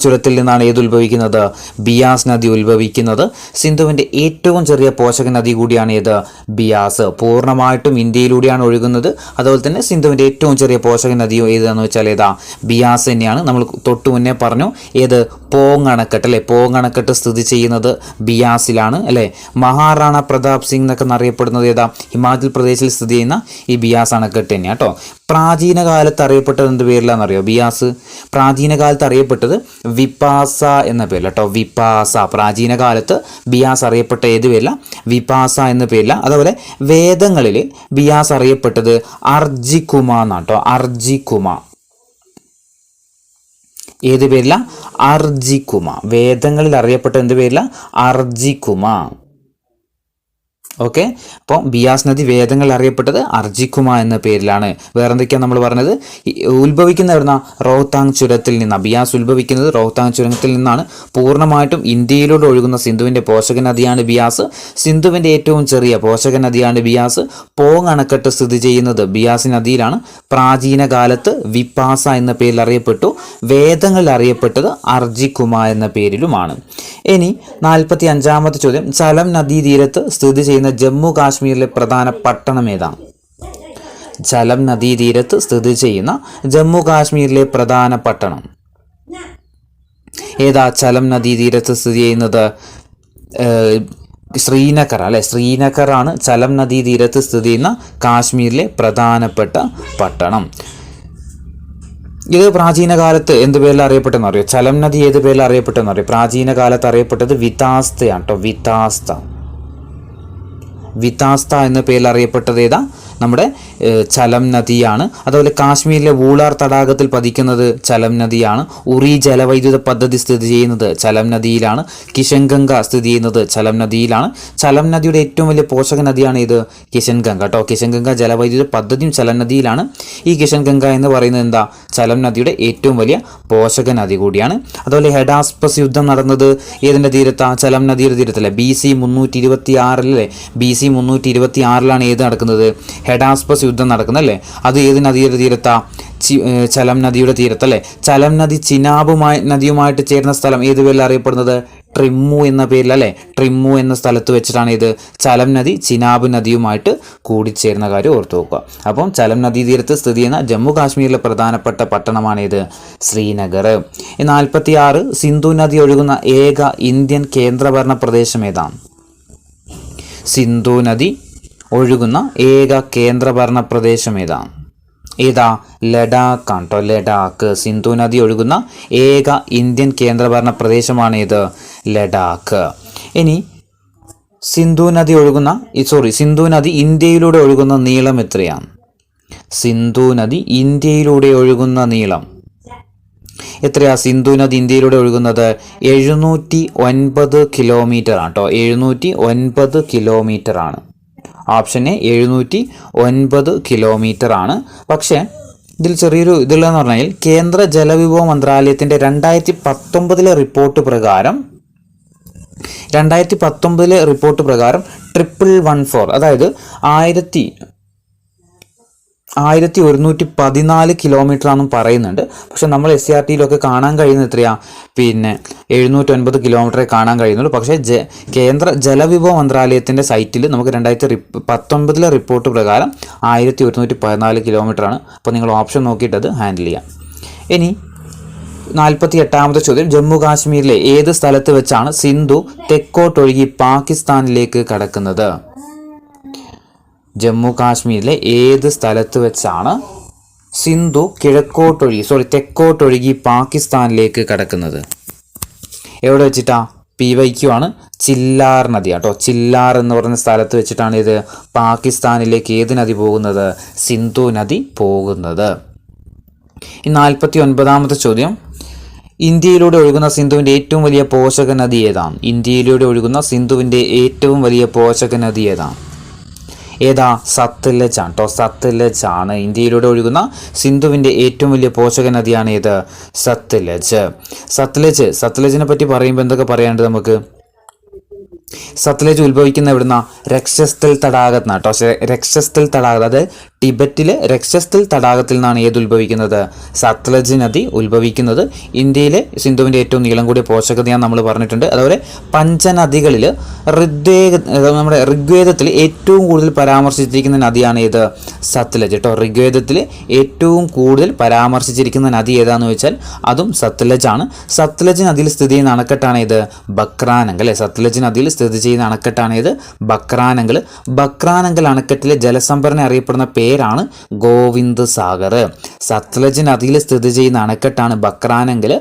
[SPEAKER 1] ചുരത്തിൽ നിന്നാണ് ഏത് ഉത്ഭവിക്കുന്നത്? ബിയാസ് നദി ഉത്ഭവിക്കുന്നത്. സിന്ധുവിൻ്റെ ഏറ്റവും ചെറിയ പോഷക നദി കൂടിയാണ് ഏത്? ബിയാസ്. പൂർണ്ണമായിട്ടും ഇന്ത്യയിലൂടെയാണ് ഒഴുകുന്നത്. അതുപോലെ തന്നെ സിന്ധുവിൻ്റെ ഏറ്റവും ചെറിയ പോഷക നദിയോ ഏതാണെന്ന് വെച്ചാൽ ഏതാ? ബിയാസ് തന്നെയാണ്. നമ്മൾ തൊട്ടു മുന്നേ പറഞ്ഞു ഏത്? പോങ് അണക്കെട്ട് അല്ലേ. പോങ് അണക്കെട്ട് സ്ഥിതി ചെയ്യുന്നത് ബിയാസിലാണ് അല്ലേ. മഹാറാണ പ്രതാപ് സിംഗ് എന്നൊക്കെ അറിയപ്പെടുന്നത് ഏതാ? ഹിമാചൽ പ്രദേശിൽ സ്ഥിതി ചെയ്യുന്ന ഈ ബിയാസ് അണക്കെട്ട് തന്നെയാണ് കേട്ടോ. പ്രാചീന കാലത്ത് അറിയപ്പെട്ടത് എന്ത് പേരിലാണെന്നറിയോ? ബിയാസ് പ്രാചീന കാലത്ത് അറിയപ്പെട്ടത് വിപാസ എന്ന പേരില കേട്ടോ. വിപാസ. പ്രാചീന കാലത്ത് ബിയാസ് അറിയപ്പെട്ട ഏത് പേരില? വിപാസ എന്ന പേരില. അതുപോലെ വേദങ്ങളിൽ ബിയാസ് അറിയപ്പെട്ടത് അർജികുമ എന്നാണ് കേട്ടോ. അർജികുമ. ഏത് പേരില? അർജികുമ. വേദങ്ങളിൽ അറിയപ്പെട്ട എന്ത് പേരില? അർജികുമ. ഓക്കെ. അപ്പോൾ ബിയാസ് നദി വേദങ്ങളിൽ അറിയപ്പെട്ടത് അർജികുമ എന്ന പേരിലാണ്. വേറെ എന്തൊക്കെയാണ് നമ്മൾ പറഞ്ഞത്? ഉത്ഭവിക്കുന്ന എവിടുന്ന? റോഹ്താങ് ചുരത്തിൽ നിന്നാണ്. ബിയാസ് ഉത്ഭവിക്കുന്നത് റോഹ്താങ് ചുരത്തിൽ നിന്നാണ്. പൂർണ്ണമായിട്ടും ഇന്ത്യയിലൂടെ ഒഴുകുന്ന സിന്ധുവിൻ്റെ പോഷക നദിയാണ് ബിയാസ്. സിന്ധുവിൻ്റെ ഏറ്റവും ചെറിയ പോഷക നദിയാണ് ബിയാസ്. പോങ് അണക്കെട്ട് സ്ഥിതി ചെയ്യുന്നത് ബിയാസ് നദിയിലാണ്. പ്രാചീന കാലത്ത് വിപാസ എന്ന പേരിൽ അറിയപ്പെട്ടു. വേദങ്ങളിൽ അറിയപ്പെട്ടത് അർജികുമ എന്ന പേരിലുമാണ്. ഇനി 45ാമത്തെ ചോദ്യം, ചലം നദീതീരത്ത് സ്ഥിതി ചെയ്യുന്ന ജമ്മു കാശ്മീരിലെ പ്രധാന പട്ടണം ഏതാണ്? ചലം നദീതീരത്ത് സ്ഥിതി ചെയ്യുന്ന ജമ്മു കാശ്മീരിലെ പ്രധാന പട്ടണം ഏതാ? ചലം നദീതീരത്ത് സ്ഥിതി ചെയ്യുന്നത് ശ്രീനഗർ അല്ലെ. ശ്രീനഗറാണ് ചലം നദീതീരത്ത് സ്ഥിതി ചെയ്യുന്ന കാശ്മീരിലെ പ്രധാനപ്പെട്ട പട്ടണം. ഇത് പ്രാചീന കാലത്ത് എന്ത് പേരിൽ അറിയപ്പെട്ടെന്ന് അറിയോ? ചലം നദി ഏത് പേരിൽ അറിയപ്പെട്ടെന്ന് അറിയോ? പ്രാചീന കാലത്ത് അറിയപ്പെട്ടത് വിതാസ്തയാണ് കേട്ടോ. വിതാസ്ത എന്ന പേരിൽ അറിയപ്പെട്ടത് ഏതാ? നമ്മുടെ ചലം നദിയാണ്. അതുപോലെ കാശ്മീരിലെ വൂളാർ തടാകത്തിൽ പതിക്കുന്നത് ചലം നദിയാണ്. ഉറി ജലവൈദ്യുത പദ്ധതി സ്ഥിതി ചെയ്യുന്നത് ചലം നദിയിലാണ്. കിഷൻഗംഗ സ്ഥിതി ചെയ്യുന്നത് ചലം നദിയിലാണ്. ചലം നദിയുടെ ഏറ്റവും വലിയ പോഷക നദിയാണ് ഇത് കിഷൻഗംഗ കേട്ടോ. കിഷൻഗംഗ ജലവൈദ്യുത പദ്ധതിയും ചലം നദിയിലാണ്. ഈ കിഷൻഗംഗ എന്ന് പറയുന്നത് എന്താ, ചലം നദിയുടെ ഏറ്റവും വലിയ പോഷക നദി കൂടിയാണ്. അതുപോലെ ഹെഡാസ്പസ് യുദ്ധം നടന്നത് ഏതിൻ്റെ തീരത്താ, ചലം നദിയുടെ തീരത്തല്ലേ. BC 326 BC 326 ഏത് നടക്കുന്നത്, ഹെഡാസ്പസ് യുദ്ധം നടക്കുന്നത് അല്ലേ. അത് ഏത് നദിയുടെ തീരത്താ, ചലം നദിയുടെ തീരത്തല്ലേ. ചലം നദി നദിയുമായിട്ട് ചേർന്ന സ്ഥലം ഏത് പേരിൽ അറിയപ്പെടുന്നത്, ട്രിമ്മു എന്ന പേരിലല്ലേ. ട്രിമ്മു എന്ന സ്ഥലത്ത് വെച്ചിട്ടാണ് ഇത് ചലം നദി ചിനാബ് നദിയുമായിട്ട് കൂടിച്ചേർന്ന കാര്യം ഓർത്തു വെക്കുക. അപ്പം ചലം നദീ തീരത്ത് സ്ഥിതി ചെയ്യുന്ന ജമ്മു കാശ്മീരിലെ പ്രധാനപ്പെട്ട പട്ടണമാണിത് ശ്രീനഗർ. 46 സിന്ധു നദി ഒഴുകുന്ന ഏക ഇന്ത്യൻ കേന്ദ്രഭരണ പ്രദേശം ഏതാണ്. സിന്ധു നദി ഒഴുകുന്ന ഏക കേന്ദ്രഭരണ പ്രദേശം ഏതാണ്, ഏതാ, ലഡാക്ക് ആണ് കേട്ടോ. ലഡാക്ക്. സിന്ധു നദി ഒഴുകുന്ന ഏക ഇന്ത്യൻ കേന്ദ്രഭരണ പ്രദേശമാണ് ഇത് ലഡാക്ക്. ഇനി സിന്ധു നദി ഇന്ത്യയിലൂടെ ഒഴുകുന്ന നീളം എത്രയാണ്. സിന്ധു നദി ഇന്ത്യയിലൂടെ ഒഴുകുന്ന നീളം എത്രയാ, സിന്ധു നദി ഇന്ത്യയിലൂടെ ഒഴുകുന്നത് 709 കിലോമീറ്റർ ആണ് കേട്ടോ. 709 കിലോമീറ്റർ ആണ്. ഓപ്ഷൻ എ 709 കിലോമീറ്റർ ആണ്. പക്ഷേ ഇതിൽ ചെറിയൊരു ഇതുള്ളതെന്ന് പറഞ്ഞാൽ കേന്ദ്ര ജലവിഭവ മന്ത്രാലയത്തിൻ്റെ 2019 റിപ്പോർട്ട് പ്രകാരം 1114 അതായത് 1114 കിലോമീറ്റർ ആണെന്നും പറയുന്നുണ്ട്. പക്ഷെ നമ്മൾ SCRTയിലൊക്കെ കാണാൻ കഴിയുന്നത് എത്രയാ, 709 കിലോമീറ്ററെ കാണാൻ കഴിയുന്നുള്ളൂ. പക്ഷേ കേന്ദ്ര ജലവിഭവ മന്ത്രാലയത്തിൻ്റെ സൈറ്റിൽ നമുക്ക് 2019 റിപ്പോർട്ട് പ്രകാരം 1114 കിലോമീറ്റർ ആണ്. അപ്പോൾ നിങ്ങൾ ഓപ്ഷൻ നോക്കിയിട്ട് അത് ഹാൻഡിൽ ചെയ്യാം. ഇനി 48ാമത്തെ ചോദ്യം, ജമ്മു കാശ്മീരിലെ ഏത് സ്ഥലത്ത് വെച്ചാണ് സിന്ധു തെക്കോട്ടൊഴുകി പാകിസ്ഥാനിലേക്ക് കടക്കുന്നത്. ജമ്മു കാശ്മീരിലെ ഏത് സ്ഥലത്ത് വെച്ചാണ് സിന്ധു തെക്കോട്ടൊഴുകി പാകിസ്ഥാനിലേക്ക് കടക്കുന്നത്. എവിടെ വെച്ചിട്ടാ, PYQ ആണ്. ചില്ലാർ നദി കേട്ടോ. ചില്ലാർ എന്ന് പറയുന്ന സ്ഥലത്ത് വെച്ചിട്ടാണ് ഇത് പാകിസ്ഥാനിലേക്ക് ഏത് നദി പോകുന്നത്, സിന്ധു നദി പോകുന്നത്. ഈ 49ാമത്തെ ചോദ്യം, ഇന്ത്യയിലൂടെ ഒഴുകുന്ന സിന്ധുവിൻ്റെ ഏറ്റവും വലിയ പോഷക നദി ഏതാണ്. ഇന്ത്യയിലൂടെ ഒഴുകുന്ന സിന്ധുവിൻ്റെ ഏറ്റവും വലിയ പോഷക നദി ഏതാണ്, ഏതാ, സത്ലജ് ആണ് കേട്ടോ. സത്ലജ് ആണ് ഇന്ത്യയിലൂടെ ഒഴുകുന്ന സിന്ധുവിൻ്റെ ഏറ്റവും വലിയ പോഷക നദിയാണ് ഏത്, സത്ലജിനെ പറ്റി പറയുമ്പോൾ എന്തൊക്കെ പറയാനുണ്ട് നമുക്ക്. സത്ലജ് ഉത്ഭവിക്കുന്ന എവിടുന്ന, രക്ഷസ്ഥൽ തടാകത്തിൽ നിന്നാണ് കേട്ടോ. രക്ഷസ്ഥൽ തടാകം, അതായത് ടിബറ്റിലെ രക്ഷസ്ഥൽ തടാകത്തിൽ നിന്നാണ് ഏത് ഉത്ഭവിക്കുന്നത്, സത്ലജ് നദി ഉത്ഭവിക്കുന്നത്. ഇന്ത്യയിലെ സിന്ധുവിൻ്റെ ഏറ്റവും നീളം കൂടിയ പോഷകതയാണ് നമ്മൾ പറഞ്ഞിട്ടുണ്ട്. അതുപോലെ പഞ്ചനദികളിൽ നമ്മുടെ ഋഗ്വേദത്തിൽ ഏറ്റവും കൂടുതൽ പരാമർശിച്ചിരിക്കുന്ന നദിയാണ് ഏത്, സത്ലജ് കേട്ടോ. ഋഗ്വേദത്തിൽ ഏറ്റവും കൂടുതൽ പരാമർശിച്ചിരിക്കുന്ന നദി ഏതാണെന്ന് ചോദിച്ചാൽ അതും സത്ലജ് ആണ്. സത്ലജ് നദിയിൽ സ്ഥിതി ചെയ്യുന്ന അണക്കെട്ടാണ് ഇത്, ബക്രാനങ്കൽ. സത്ലജ് നദിയിൽ സ്ഥിതി ചെയ്യുന്ന അണക്കെട്ടാണ് ഇത്, ബക്രാനങ്കൽ. ബക്രാനങ്കൽ അണക്കെട്ടിലെ ജലസംഭരണി അറിയപ്പെടുന്ന പേരാണ് ഗോവിന്ദ് സാഗർ. സത്ലജ് നദിയിൽ സ്ഥിതി ചെയ്യുന്ന അണക്കെട്ടാണ് ബക്രാനങ്കൽ.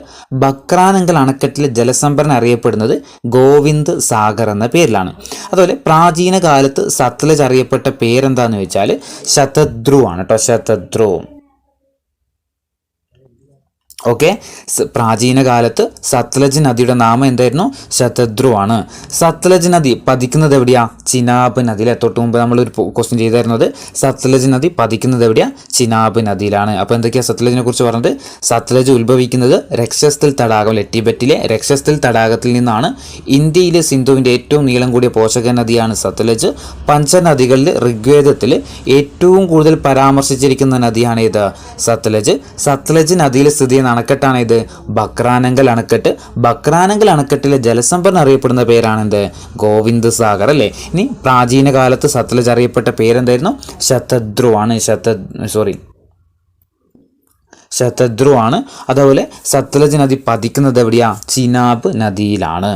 [SPEAKER 1] ബക്രാനങ്കൽ അണക്കെട്ടിലെ ജലസംഭരണി അറിയപ്പെടുന്നത് ഗോവിന്ദ് സാഗർ എന്ന പേരിലാണ്. അതുപോലെ പ്രാചീന കാലത്ത് സത്ലജ് അറിയപ്പെട്ട പേരെന്താന്ന് വെച്ചാൽ ശതദ്രു ആണ് കേട്ടോ. ശതദ്രു. ഓക്കെ. പ്രാചീന കാലത്ത് സത്ലജ് നദിയുടെ നാമം എന്തായിരുന്നു, ശതദ്രു ആണ്. സത്ലജ് നദി പതിക്കുന്നത് എവിടെയാ, ചിനാബ് നദിയിലെ. തൊട്ട് മുമ്പ് നമ്മളൊരു ക്വസ്റ്റ്യൻ ചെയ്തായിരുന്നത് സത്ലജ് നദി പതിക്കുന്നത് എവിടെയാ, ചിനാബ് നദിയിലാണ്. അപ്പോൾ എന്തൊക്കെയാ സത്ലജിനെ കുറിച്ച് പറഞ്ഞത്, സത്ലജ് ഉത്ഭവിക്കുന്നത് രക്ഷസ്ഥൽ തടാകം, ടിബറ്റിലെ രക്ഷസ്ഥൽ തടാകത്തിൽ നിന്നാണ്. ഇന്ത്യയിലെ സിന്ധുവിൻ്റെ ഏറ്റവും നീളം കൂടിയ പോഷക നദിയാണ് സത്ലജ്. പഞ്ചനദികളിൽ ഋഗ്വേദത്തിൽ ഏറ്റവും കൂടുതൽ പരാമർശിച്ചിരിക്കുന്ന നദിയാണ് ഇത്, സത്ലജ്. സത്ലജ് നദിയിൽ സ്ഥിതി ചെയ്യുന്ന അണക്കെട്ടാണ് ഇത്, ബക്രാനങ്കൽ അണക്കെട്ട്. ബക്രാനങ്കൽ അണക്കെട്ടിലെ ജലസംഭരണി അറിയപ്പെടുന്ന പേരാണെന്ത്, ഗോവിന്ദ് സാഗർ അല്ലേ. ഇനി പ്രാചീന കാലത്ത് സത്ലജ് അറിയപ്പെട്ട പേരെന്തായിരുന്നു, ശതദ്രു ആണ്. ശതദ്രു ആണ്. അതുപോലെ സത്ലജ് നദി പതിക്കുന്നത് എവിടെയാ, ചിനാബ് നദിയിലാണ്.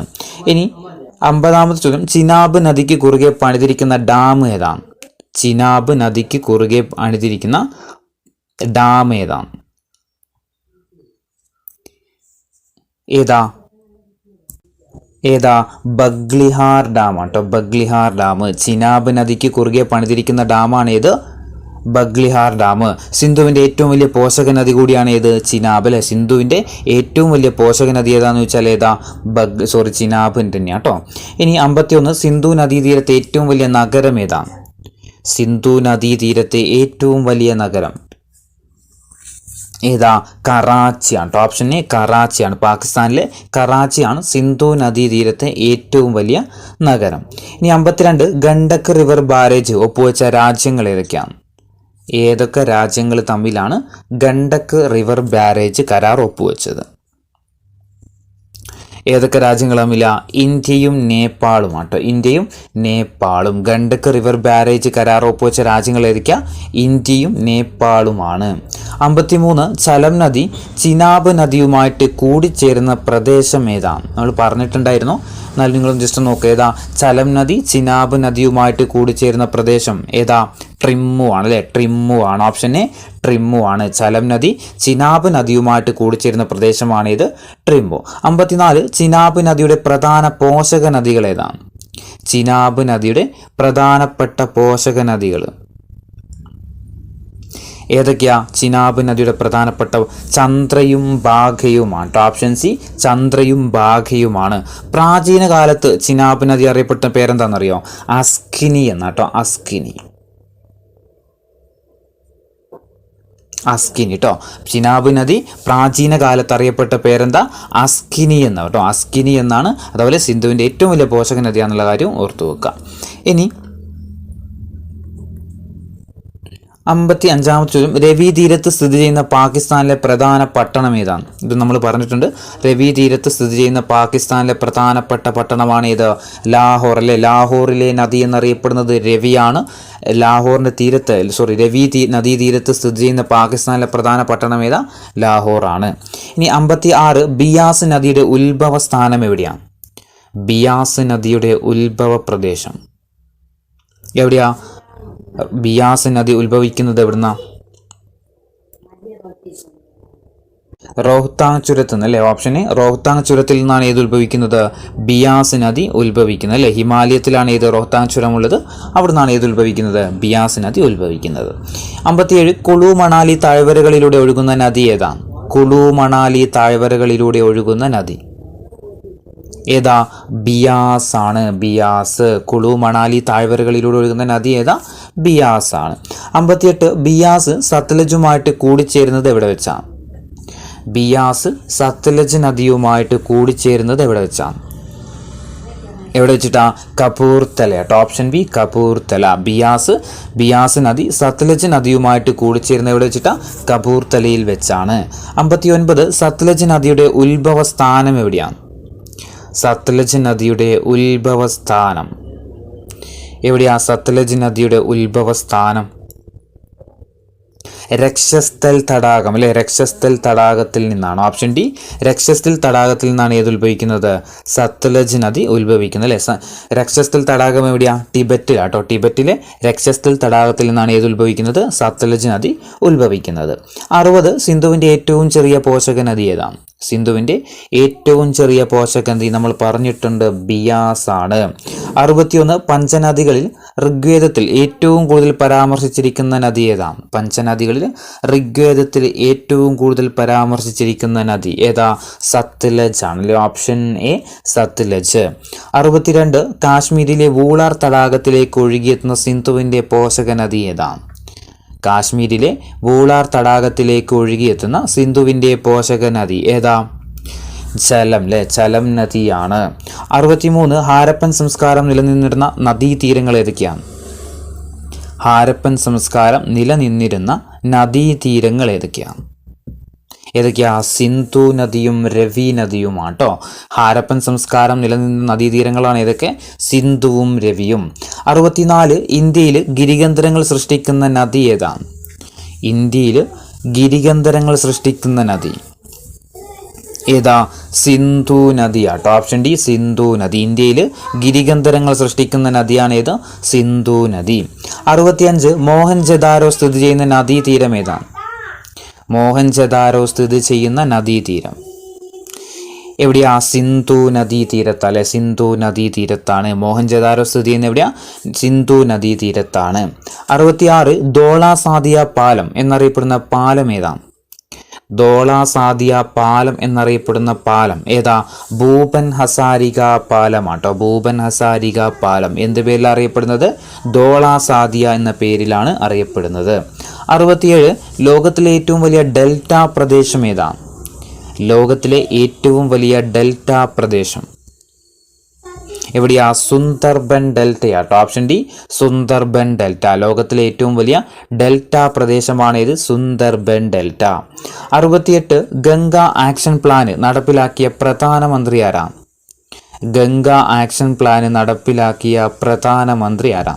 [SPEAKER 1] ഇനി 50ാമത്തെ ചോദ്യം, ചിനാബ് നദിക്ക് കുറുകെ പണിതിരിക്കുന്ന ഡാം ഏതാണ്. ചിനാബ് നദിക്ക് കുറുകെ പണിതിരിക്കുന്ന ഡാം ഏതാണ്, ഏതാ ബഗ്ലിഹാർ ഡാം ആണ് കേട്ടോ. ബഗ്ലിഹാർ ഡാം ചിനാബ് നദിക്ക് കുറുകെ പണിതിരിക്കുന്ന ഡാമാണ് ഏത്, ബഗ്ലിഹാർ ഡാം. സിന്ധുവിൻ്റെ ഏറ്റവും വലിയ പോഷക നദി കൂടിയാണ് ഏത്? ചിനാബ് അല്ലെ. സിന്ധുവിൻ്റെ ഏറ്റവും വലിയ പോഷക നദി ഏതാന്ന് വെച്ചാൽ ഏതാ? ചിനാബ് തന്നെയാണ് കേട്ടോ. ഇനി 51 സിന്ധു നദീതീരത്തെ ഏറ്റവും വലിയ നഗരം ഏതാണ്? സിന്ധു നദീതീരത്തെ ഏറ്റവും വലിയ നഗരം ഏതാ? കറാച്ചിയാണ് കേട്ടോ. ഓപ്ഷൻ എ കറാച്ചിയാണ്. പാകിസ്ഥാനിലെ കറാച്ചിയാണ് സിന്ധു നദീതീരത്തെ ഏറ്റവും വലിയ നഗരം. ഇനി 52 ഗണ്ഡക് റിവർ ബാരേജ് ഒപ്പുവെച്ച രാജ്യങ്ങൾ ഏതൊക്കെയാണ്? ഏതൊക്കെ രാജ്യങ്ങൾ തമ്മിലാണ് ഗണ്ഡക് റിവർ ബാരേജ് കരാർ ഒപ്പുവെച്ചത്? ഏതൊക്കെ രാജ്യങ്ങൾ തമ്മില? ഇന്ത്യയും നേപ്പാളും ആട്ടോ. ഇന്ത്യയും നേപ്പാളും. ഗണ്ഡക് റിവർ ബാരേജ് കരാർ ഒപ്പുവെച്ച രാജ്യങ്ങൾ ഏതൊക്കെയാ? ഇന്ത്യയും നേപ്പാളുമാണ്. 53 ചലം നദി ചിനാബ് നദിയുമായിട്ട് കൂടിച്ചേരുന്ന പ്രദേശം ഏതാണ്? നമ്മൾ പറഞ്ഞിട്ടുണ്ടായിരുന്നു, എന്നാൽ നിങ്ങളും ജസ്റ്റ് നോക്കുക. ഏതാ? ചലം നദി ചിനാബ് നദിയുമായിട്ട് കൂടിച്ചേരുന്ന പ്രദേശം ഏതാ? ട്രിമ്മു ആണ് അല്ലേ. ട്രിമ്മു ആണ്. ഓപ്ഷൻ എ ട്രിമ്മു ആണ്. ചലം നദി ചിനാബ് നദിയുമായിട്ട് കൂടിച്ചേരുന്ന പ്രദേശമാണ് ഇത് ട്രിമ്മു. 54 ചിനാബ് നദിയുടെ പ്രധാന പോഷക നദികൾ ഏതാണ്? ചിനാബ് നദിയുടെ പ്രധാനപ്പെട്ട പോഷക നദികൾ ഏതൊക്കെയാ? ചിനാബ് നദിയുടെ പ്രധാനപ്പെട്ട ചന്ദ്രയും ബാഘയുമാണ്. Option C ചന്ദ്രയും ബാഘയുമാണ്. പ്രാചീന കാലത്ത് ചിനാബ് നദി അറിയപ്പെട്ട പേരെന്താണെന്നറിയോ? അസ്കിനി എന്നാട്ടോ. അസ്കിനി കേട്ടോ. ചിനാബ് നദി പ്രാചീന കാലത്ത് അറിയപ്പെട്ട പേരെന്താ? അസ്കിനി എന്ന് കേട്ടോ. അസ്കിനി എന്നാണ്. അതുപോലെ സിന്ധുവിൻ്റെ ഏറ്റവും വലിയ പോഷക നദിയാണെന്നുള്ള കാര്യം ഓർത്തു വെക്കുക. ഇനി 55 ചോദ്യം, രവി തീരത്ത് സ്ഥിതി ചെയ്യുന്ന പാകിസ്ഥാനിലെ പ്രധാന പട്ടണം ഏതാണ്? ഇത് നമ്മൾ പറഞ്ഞിട്ടുണ്ട്. രവി തീരത്ത് സ്ഥിതി ചെയ്യുന്ന പാകിസ്ഥാനിലെ പ്രധാനപ്പെട്ട പട്ടണമാണ് ഇത് ലാഹോർ അല്ലെ. ലാഹോറിലെ നദി എന്നറിയപ്പെടുന്നത് രവിയാണ്. ലാഹോറിൻ്റെ തീരത്ത് രവി നദീതീരത്ത് സ്ഥിതി ചെയ്യുന്ന പാകിസ്ഥാനിലെ പ്രധാന പട്ടണം ഏതാ? ലാഹോർ ആണ്. ഇനി 56 ബിയാസ് നദിയുടെ ഉത്ഭവ സ്ഥാനം എവിടെയാണ്? ബിയാസ് നദിയുടെ ഉത്ഭവ പ്രദേശം എവിടെയാ? ബിയാസ് നദി ഉത്ഭവിക്കുന്നത് എവിടുന്ന? റോഹ്താങ് ചുരത്ത് നിന്ന് അല്ലേ. ഓപ്ഷന് റോഹ്താങ് ചുരത്തിൽ നിന്നാണ് ഏത് ഉത്ഭവിക്കുന്നത്? ബിയാസ് നദി ഉത്ഭവിക്കുന്നത് അല്ലേ. ഹിമാലയത്തിലാണ് ഏത് റോഹ്താങ് ചുരമുള്ളത്, അവിടെ നിന്നാണ് ഏത് ഉത്ഭവിക്കുന്നത്? ബിയാസ് നദി ഉത്ഭവിക്കുന്നത്. 57 കുളു മണാലി താഴ്വരകളിലൂടെ ഒഴുകുന്ന നദി ഏതാണ്? കുളു മണാലി താഴ്വരകളിലൂടെ ഒഴുകുന്ന നദി ഏതാ? ബിയാസ് ആണ്. ബിയാസ്. കുളു മണാലി താഴ്വരകളിലൂടെ ഒഴുകുന്ന നദി ഏതാ? ബിയാസ് ആണ്. 58 ബിയാസ് സത്ലജുമായിട്ട് കൂടിച്ചേരുന്നത് എവിടെ വെച്ചാണ്? ബിയാസ് സത്ലജ് നദിയുമായിട്ട് കൂടിച്ചേരുന്നത് എവിടെ വെച്ചാണ്? എവിടെ വെച്ചിട്ടാ? കപൂർത്തല കേട്ടോ. Option B Kapurthala. ബിയാസ് നദി സത്ലജ് നദിയുമായിട്ട് കൂടിച്ചേരുന്നത് എവിടെ വെച്ചിട്ടാ? കപൂർത്തലയിൽ വെച്ചാണ്. 59 സത്ലജ് നദിയുടെ ഉത്ഭവ സ്ഥാനം എവിടെയാണ്? സത്ലജ് നദിയുടെ ഉത്ഭവ സ്ഥാനം എവിടെയാ? സത്ലജ് നദിയുടെ ഉത്ഭവ സ്ഥാനം രക്ഷസ്ഥൽ തടാകം അല്ലെ. രക്ഷസ്ഥൽ തടാകത്തിൽ നിന്നാണ്. ഓപ്ഷൻ ഡി രക്ഷസ്ഥൽ തടാകത്തിൽ നിന്നാണ് ഏത് ഉത്ഭവിക്കുന്നത്? സത്ലജ് നദി ഉത്ഭവിക്കുന്നത് അല്ലെ. രക്ഷസ്ഥൽ തടാകം എവിടെയാ? ടിബറ്റിലാട്ടോ. ടിബറ്റിലെ രക്ഷസ്ഥൽ തടാകത്തിൽ നിന്നാണ് ഏത് ഉത്ഭവിക്കുന്നത്? സത്ലജ് നദി ഉത്ഭവിക്കുന്നത്. 60 സിന്ധുവിൻ്റെ ഏറ്റവും ചെറിയ പോഷക നദി ഏതാണ്? സിന്ധുവിൻ്റെ ഏറ്റവും ചെറിയ പോഷക നദി നമ്മൾ പറഞ്ഞിട്ടുണ്ട്, ബിയാസ് ആണ്. 61 പഞ്ചനദികളിൽ ഋഗ്വേദത്തിൽ ഏറ്റവും കൂടുതൽ പരാമർശിച്ചിരിക്കുന്ന നദി ഏതാണ്? പഞ്ചനദികളിൽ ഋഗ്വേദത്തിൽ ഏറ്റവും കൂടുതൽ പരാമർശിച്ചിരിക്കുന്ന നദി ഏതാ? സത്ലജ് ആണ്. Option A Sutlej. 62 കാശ്മീരിലെ വൂളാർ തടാകത്തിലേക്ക് ഒഴുകിയെത്തുന്ന സിന്ധുവിൻ്റെ പോഷക നദി ഏതാണ്? കാശ്മീരിലെ വൂളാർ തടാകത്തിലേക്ക് ഒഴുകിയെത്തുന്ന സിന്ധുവിൻ്റെ പോഷക നദി ഏതാ? ചലം നദിയാണ്. 63 ഹാരപ്പൻ സംസ്കാരം നിലനിന്നിരുന്ന നദീതീരങ്ങൾ ഏതൊക്കെയാണ്? ഹാരപ്പൻ സംസ്കാരം നിലനിന്നിരുന്ന നദീതീരങ്ങൾ ഏതൊക്കെയാണ്? സിന്ധു നദിയും രവി നദിയുമാണ് കേട്ടോ. ഹാരപ്പൻ സംസ്കാരം നിലനിന്ന നദീതീരങ്ങളാണ് ഏതൊക്കെ? സിന്ധുവും രവിയും. 64 ഇന്ത്യയിൽ ഗിരികന്ധരങ്ങൾ സൃഷ്ടിക്കുന്ന നദി ഏതാണ്? ഇന്ത്യയിൽ ഗിരികന്ധരങ്ങൾ സൃഷ്ടിക്കുന്ന നദി ഏതാ? സിന്ധു നദിയാട്ടോ. ഓപ്ഷൻ ഡി സിന്ധു നദി. ഇന്ത്യയിൽ ഗിരികന്ധരങ്ങൾ സൃഷ്ടിക്കുന്ന നദിയാണ് ഏത്? സിന്ധു നദി. 65 മോഹൻജദാരോ സ്ഥിതി ചെയ്യുന്ന നദീതീരം ഏതാണ്? മോഹൻജദാരോ സ്ഥിതി ചെയ്യുന്ന നദീതീരം എവിടെയാ? സിന്ധു നദീ തീരത്ത് അല്ലെ, സിന്ധു നദീ തീരത്താണ്. മോഹൻജദാരോ സ്ഥിതി ചെയ്യുന്ന എവിടെയാ? സിന്ധു നദീ തീരത്താണ്. 66 ധോള സാദിയ പാലം എന്നറിയപ്പെടുന്ന പാലം ഏതാ? ധോള സാദിയ പാലം എന്നറിയപ്പെടുന്ന പാലം ഏതാ? ഭൂപൻ ഹസാരിക പാലമാട്ടോ. ഭൂപൻ ഹസാരിക പാലം എന്ത് പേരിൽ അറിയപ്പെടുന്നത്? ധോള സാദിയ എന്ന പേരിലാണ് അറിയപ്പെടുന്നത്. 67 ലോകത്തിലെ ഏറ്റവും വലിയ ഡെൽറ്റ പ്രദേശം ഏതാ? ലോകത്തിലെ ഏറ്റവും വലിയ ഡെൽറ്റ പ്രദേശം എവിടെയാ? സുന്ദർബൻ ഡെൽറ്റയാട്ടോ. Option D Sundarban delta. ലോകത്തിലെ ഏറ്റവും വലിയ ഡെൽറ്റ പ്രദേശമാണ് ഇത്, Sundarban delta. 68 Ganga action plan നടപ്പിലാക്കിയ പ്രധാനമന്ത്രി ആരാ? ഗംഗ ആക്ഷൻ പ്ലാൻ നടപ്പിലാക്കിയ പ്രധാനമന്ത്രി ആരാ?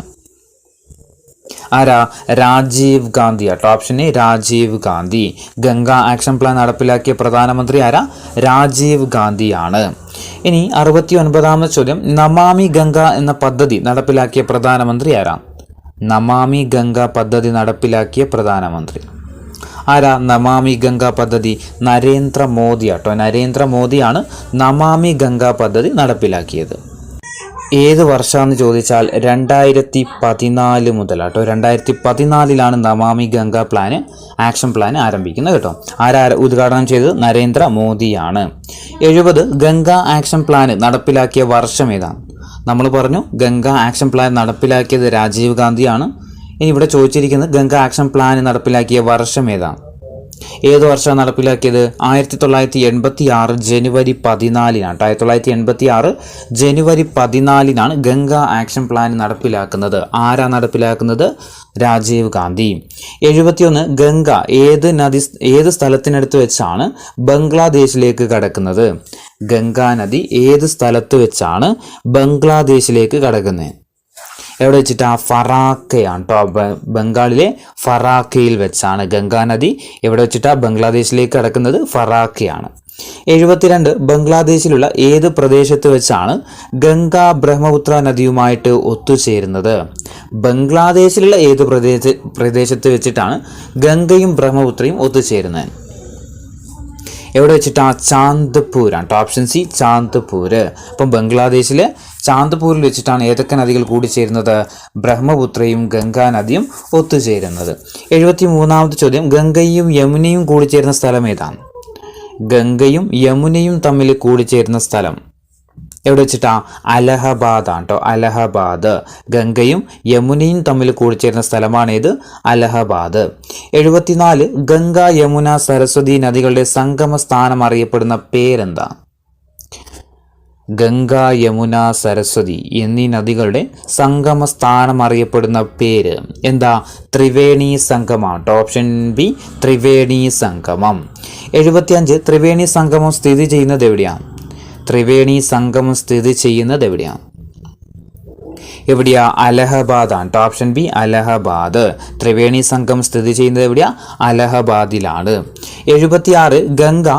[SPEAKER 1] രാജീവ് ഗാന്ധി ആട്ടോ. Option A Rajiv Gandhi. Ganga action plan നടപ്പിലാക്കിയ പ്രധാനമന്ത്രി ആരാ? രാജീവ് ഗാന്ധിയാണ്. ഇനി 69ാമത്തെ ചോദ്യം, നമാമി ഗംഗ എന്ന പദ്ധതി നടപ്പിലാക്കിയ പ്രധാനമന്ത്രി ആരാ? നമാമി ഗംഗ പദ്ധതി നടപ്പിലാക്കിയ പ്രധാനമന്ത്രി ആരാ? നമാമി ഗംഗ പദ്ധതി നരേന്ദ്രമോദി ആട്ടോ. നരേന്ദ്രമോദിയാണ് നമാമി ഗംഗ പദ്ധതി നടപ്പിലാക്കിയത്. ഏത് വർഷമാണെന്ന് ചോദിച്ചാൽ 2014 മുതലാട്ടോ. 2014 നമാമി ഗംഗ ആക്ഷൻ പ്ലാൻ ആരംഭിക്കുന്നത് കേട്ടോ. ആരാ ഉദ്ഘാടനം ചെയ്തത്? നരേന്ദ്രമോദിയാണ്. 70 ഗംഗ ആക്ഷൻ പ്ലാൻ നടപ്പിലാക്കിയ വർഷം ഏതാണ്? നമ്മൾ പറഞ്ഞു ഗംഗ ആക്ഷൻ പ്ലാൻ നടപ്പിലാക്കിയത് രാജീവ് ഗാന്ധിയാണ്. ഇനി ഇവിടെ ചോദിച്ചിരിക്കുന്നത് ഗംഗ ആക്ഷൻ പ്ലാൻ നടപ്പിലാക്കിയ വർഷം ഏതാണ്? ഏത് വർഷമാണ് നടപ്പിലാക്കിയത്? 1986 ജനുവരി 14 1986 ജനുവരി 14 ഗംഗ ആക്ഷൻ പ്ലാൻ നടപ്പിലാക്കുന്നത്. ആരാ നടപ്പിലാക്കുന്നത്? രാജീവ് ഗാന്ധി. 71 ഗംഗ ഏത് സ്ഥലത്തിനടുത്ത് വെച്ചാണ് ബംഗ്ലാദേശിലേക്ക് കടക്കുന്നത്? ഗംഗാ നദി ഏത് സ്ഥലത്ത് വെച്ചാണ് ബംഗ്ലാദേശിലേക്ക് കടക്കുന്നത്? എവിടെ വെച്ചിട്ടാ? ഫറാക്കയാണ് കേട്ടോ. ബംഗാളിലെ ഫറാക്കയിൽ വെച്ചാണ് ഗംഗാ നദി എവിടെ വെച്ചിട്ടാ ബംഗ്ലാദേശിലേക്ക് കടക്കുന്നത്? ഫറാക്കയാണ്. 72 ബംഗ്ലാദേശിലുള്ള ഏത് പ്രദേശത്ത് വെച്ചാണ് ഗംഗ ബ്രഹ്മപുത്ര നദിയുമായിട്ട് ഒത്തുചേരുന്നത്? ബംഗ്ലാദേശിലുള്ള ഏത് പ്രദേശത്ത് വെച്ചിട്ടാണ് ഗംഗയും ബ്രഹ്മപുത്രയും ഒത്തുചേരുന്നത്? എവിടെ വെച്ചിട്ടാ? ചാന്ദ്പൂരാണ് കേട്ടോ. Option C Chandpur. അപ്പം ബംഗ്ലാദേശിലെ ചാന്ദ്പൂരിൽ വെച്ചിട്ടാണ് ഏതൊക്കെ നദികൾ കൂടിച്ചേരുന്നത്? ബ്രഹ്മപുത്രയും ഗംഗാ നദിയും ഒത്തുചേരുന്നത്. 73ാമത്തെ ചോദ്യം, ഗംഗയും യമുനയും കൂടിച്ചേരുന്ന സ്ഥലം ഏതാണ്? ഗംഗയും യമുനയും തമ്മിൽ കൂടിച്ചേരുന്ന സ്ഥലം എവിടെ വെച്ചിട്ടാ? അലഹബാദ് ആണ് കേട്ടോ. അലഹബാദ്. ഗംഗയും യമുനയും തമ്മിൽ കൂടിച്ചേരുന്ന സ്ഥലമാണ് ഇത്, അലഹബാദ്. 74 ഗംഗ യമുന സരസ്വതി നദികളുടെ സംഗമ സ്ഥാനം അറിയപ്പെടുന്ന പേരെന്താ? ഗംഗ യമുന സരസ്വതി എന്നീ നദികളുടെ സംഗമ സ്ഥാനം അറിയപ്പെടുന്ന പേര് എന്താ? ത്രിവേണി സംഗമം. ഓപ്ഷൻ ബി ത്രിവേണി സംഗമം. 75 ത്രിവേണി സംഗമം സ്ഥിതി ചെയ്യുന്നത് എവിടെയാണ്? ത്രിവേണി സംഗമം സ്ഥിതി ചെയ്യുന്നത് എവിടെയാണ്? എവിടെയാ? അലഹബാദ് ആണ്. Option B Allahabad. ത്രിവേണി സംഗമം സ്ഥിതി ചെയ്യുന്നത് എവിടെയാ? അലഹബാദിലാണ്. 76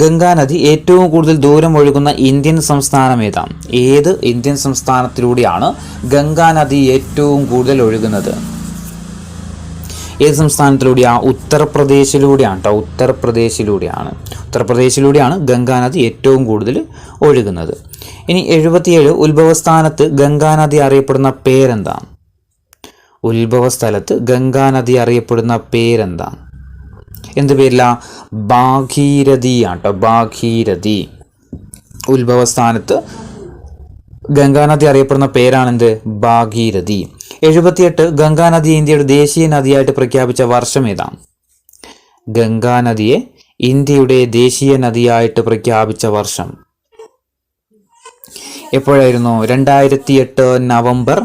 [SPEAKER 1] ഗംഗാ നദി ഏറ്റവും കൂടുതൽ ദൂരം ഒഴുകുന്ന ഇന്ത്യൻ സംസ്ഥാനം ഏതാണ്? ഏത് ഇന്ത്യൻ സംസ്ഥാനത്തിലൂടെയാണ് ഗംഗാ നദി ഏറ്റവും കൂടുതൽ ഒഴുകുന്നത്? ഏത് സംസ്ഥാനത്തിലൂടെയാ? ഉത്തർപ്രദേശിലൂടെയാണ് കേട്ടോ. ഉത്തർപ്രദേശിലൂടെയാണ് ഗംഗാ നദി ഏറ്റവും കൂടുതൽ ഒഴുകുന്നത്. ഇനി 77 ഉത്ഭവസ്ഥാനത്ത് ഗംഗാ നദി അറിയപ്പെടുന്ന പേരെന്താ? ഉത്ഭവസ്ഥലത്ത് ഗംഗാ നദി അറിയപ്പെടുന്ന പേരെന്താ? എന്ത് പേരില്ല? ഭാഗീരഥി ആണ് കേട്ടോ. ഭാഗീരഥി. ഉത്ഭവസ്ഥാനത്ത് ഗംഗാനദി അറിയപ്പെടുന്ന പേരാണെന്ത്? ഭാഗീരഥി. 78 ഗംഗാനദി ഇന്ത്യയുടെ ദേശീയ നദിയായിട്ട് പ്രഖ്യാപിച്ച വർഷം ഏതാണ്? ഗംഗാനദിയെ ഇന്ത്യയുടെ ദേശീയ നദിയായിട്ട് പ്രഖ്യാപിച്ച വർഷം എപ്പോഴായിരുന്നു? 2008 നവംബർ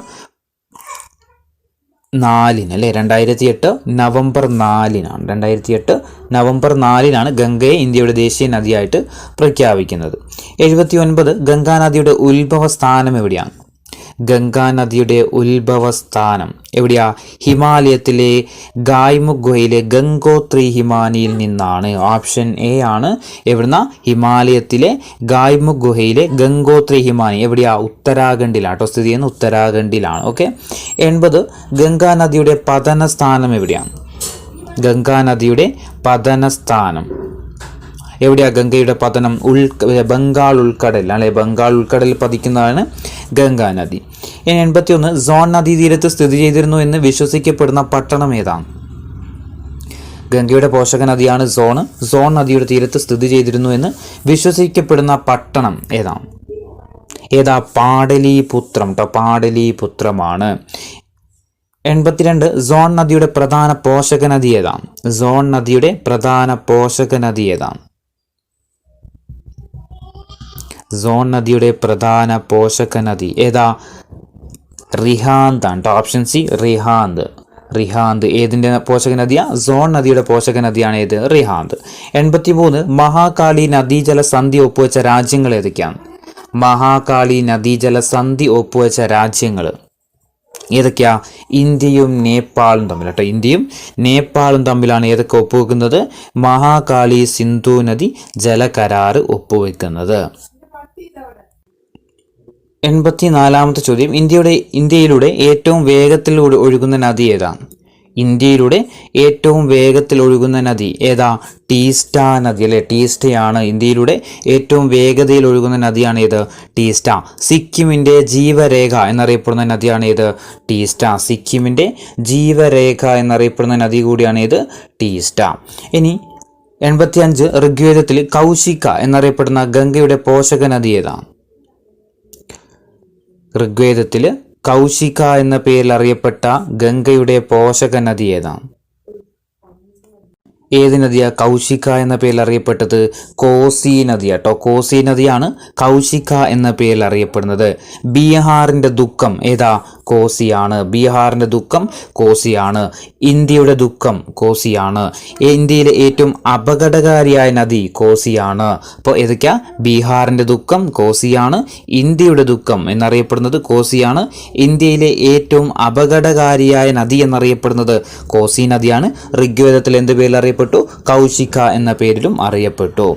[SPEAKER 1] 4 അല്ലേ? 2008 നവംബർ 4 2008 നവംബർ 4 ഗംഗയെ ഇന്ത്യയുടെ ദേശീയ നദിയായിട്ട് പ്രഖ്യാപിക്കുന്നത്. 79 ഗംഗാനദിയുടെ ഉത്ഭവ സ്ഥാനം എവിടെയാണ്? ഗംഗാനദിയുടെ ഉത്ഭവസ്ഥാനം എവിടെയാ? ഹിമാലയത്തിലെ ഗായ്മുഖ് ഗുഹയിലെ ഗംഗോത്രി ഹിമാനിയിൽ നിന്നാണ്. ഓപ്ഷൻ എ ആണ്. എവിടുന്ന? ഹിമാലയത്തിലെ ഗായ്മുഖ് ഗുഹയിലെ ഗംഗോത്രി ഹിമാനി എവിടെയാ? ഉത്തരാഖണ്ഡിലാണ് കേട്ടോ. സ്ഥിതി ചെയ്യുന്ന ഉത്തരാഖണ്ഡിലാണ്. ഓക്കെ. 80 ഗംഗാനദിയുടെ പതന സ്ഥാനം എവിടെയാണ്? ഗംഗാനദിയുടെ പതന സ്ഥാനം എവിടെയാ ഗംഗയുടെ പതനം? ബംഗാൾ ഉൾക്കടൽ അല്ലെ, ബംഗാൾ ഉൾക്കടലിൽ പതിക്കുന്നതാണ് ഗംഗാ നദി. ഇനി 81 സോൺ നദീതീരത്ത് സ്ഥിതി ചെയ്തിരുന്നു എന്ന് വിശ്വസിക്കപ്പെടുന്ന പട്ടണം ഏതാണ്? ഗംഗയുടെ പോഷക നദിയാണ് സോൺ നദിയുടെ തീരത്ത് സ്ഥിതി ചെയ്തിരുന്നു എന്ന് വിശ്വസിക്കപ്പെടുന്ന പട്ടണം ഏതാ? പാടലീപുത്രം പാടലീപുത്രമാണ്. 82 സോൺ നദിയുടെ പ്രധാന പോഷക നദി ഏതാണ്? സോൺ നദിയുടെ പ്രധാന പോഷക നദി ഏതാണ്? സോൺ നദിയുടെ പ്രധാന പോഷക നദി ഏതാ? റിഹാന്ത് ആണ്. ഓപ്ഷൻ സി റിഹാന്ത് ഏതിൻ്റെ പോഷക നദിയാ? സോൺ നദിയുടെ പോഷക നദിയാണ് ഏത്? റിഹാന്ത്. 83 മഹാകാളി നദീജല സന്ധി ഒപ്പുവെച്ച രാജ്യങ്ങൾ ഏതൊക്കെയാണ്? മഹാകാളി നദീജല സന്ധി ഒപ്പുവെച്ച രാജ്യങ്ങൾ ഏതൊക്കെയാ? ഇന്ത്യയും നേപ്പാളും തമ്മിൽ കേട്ടോ. ഇന്ത്യയും നേപ്പാളും തമ്മിലാണ് ഏതൊക്കെ ഒപ്പുവെക്കുന്നത്? മഹാകാളി സിന്ധു നദി ജലകരാറ് ഒപ്പുവെക്കുന്നത്. 84ാമത്തെ ചോദ്യം, ഇന്ത്യയിലൂടെ ഏറ്റവും വേഗത്തിൽ ഒഴുകുന്ന നദി ഏതാണ്? ഇന്ത്യയിലൂടെ ഏറ്റവും വേഗത്തിൽ ഒഴുകുന്ന നദി ഏതാ? ടീസ്റ്റ നദി അല്ലെ, ടീസ്റ്റയാണ് ഇന്ത്യയിലൂടെ ഏറ്റവും വേഗതയിൽ ഒഴുകുന്ന നദിയാണ് ഏത്? ടീസ്റ്റ. സിക്കിമിൻ്റെ ജീവരേഖ എന്നറിയപ്പെടുന്ന നദിയാണ് ഏത്? ടീസ്റ്റ. സിക്കിമിൻ്റെ ജീവരേഖ എന്നറിയപ്പെടുന്ന നദി കൂടിയാണ് ഏത്? ടീസ്റ്റ. ഇനി 85 ഋഗ്വേദത്തിൽ കൗശിക എന്നറിയപ്പെടുന്ന ഗംഗയുടെ പോഷക നദി ഏതാണ്? ഋഗ്വേദത്തിൽ കൗശിക എന്ന പേരിൽ അറിയപ്പെട്ട ഗംഗയുടെ പോഷക നദി ഏതാണ്? ഏത് നദിയാ കൗശിക എന്ന പേരിൽ അറിയപ്പെട്ടത്? കോസി നദിയാട്ടോ. കോസി നദിയാണ് കൗശിക എന്ന പേരിൽ അറിയപ്പെടുന്നത്. ബീഹാറിൻ്റെ ദുഃഖം ഏതാ? കോസിയാണ്. ബീഹാറിൻ്റെ ദുഃഖം കോസിയാണ്. ഇന്ത്യയുടെ ദുഃഖം കോസിയാണ്. ഇന്ത്യയിലെ ഏറ്റവും അപകടകാരിയായ നദി കോസിയാണ്. അപ്പോൾ ഏതൊക്കെയാ? ബീഹാറിൻ്റെ ദുഃഖം കോസിയാണ്. ഇന്ത്യയുടെ ദുഃഖം എന്നറിയപ്പെടുന്നത് കോസിയാണ്. ഇന്ത്യയിലെ ഏറ്റവും അപകടകാരിയായ നദി എന്നറിയപ്പെടുന്നത് കോസി നദിയാണ്. ഋഗ്വേദത്തിൽ എന്ത് പേരിൽ അറിയപ്പെട്ടു? കൗശിക എന്ന പേരിലും അറിയപ്പെട്ടു.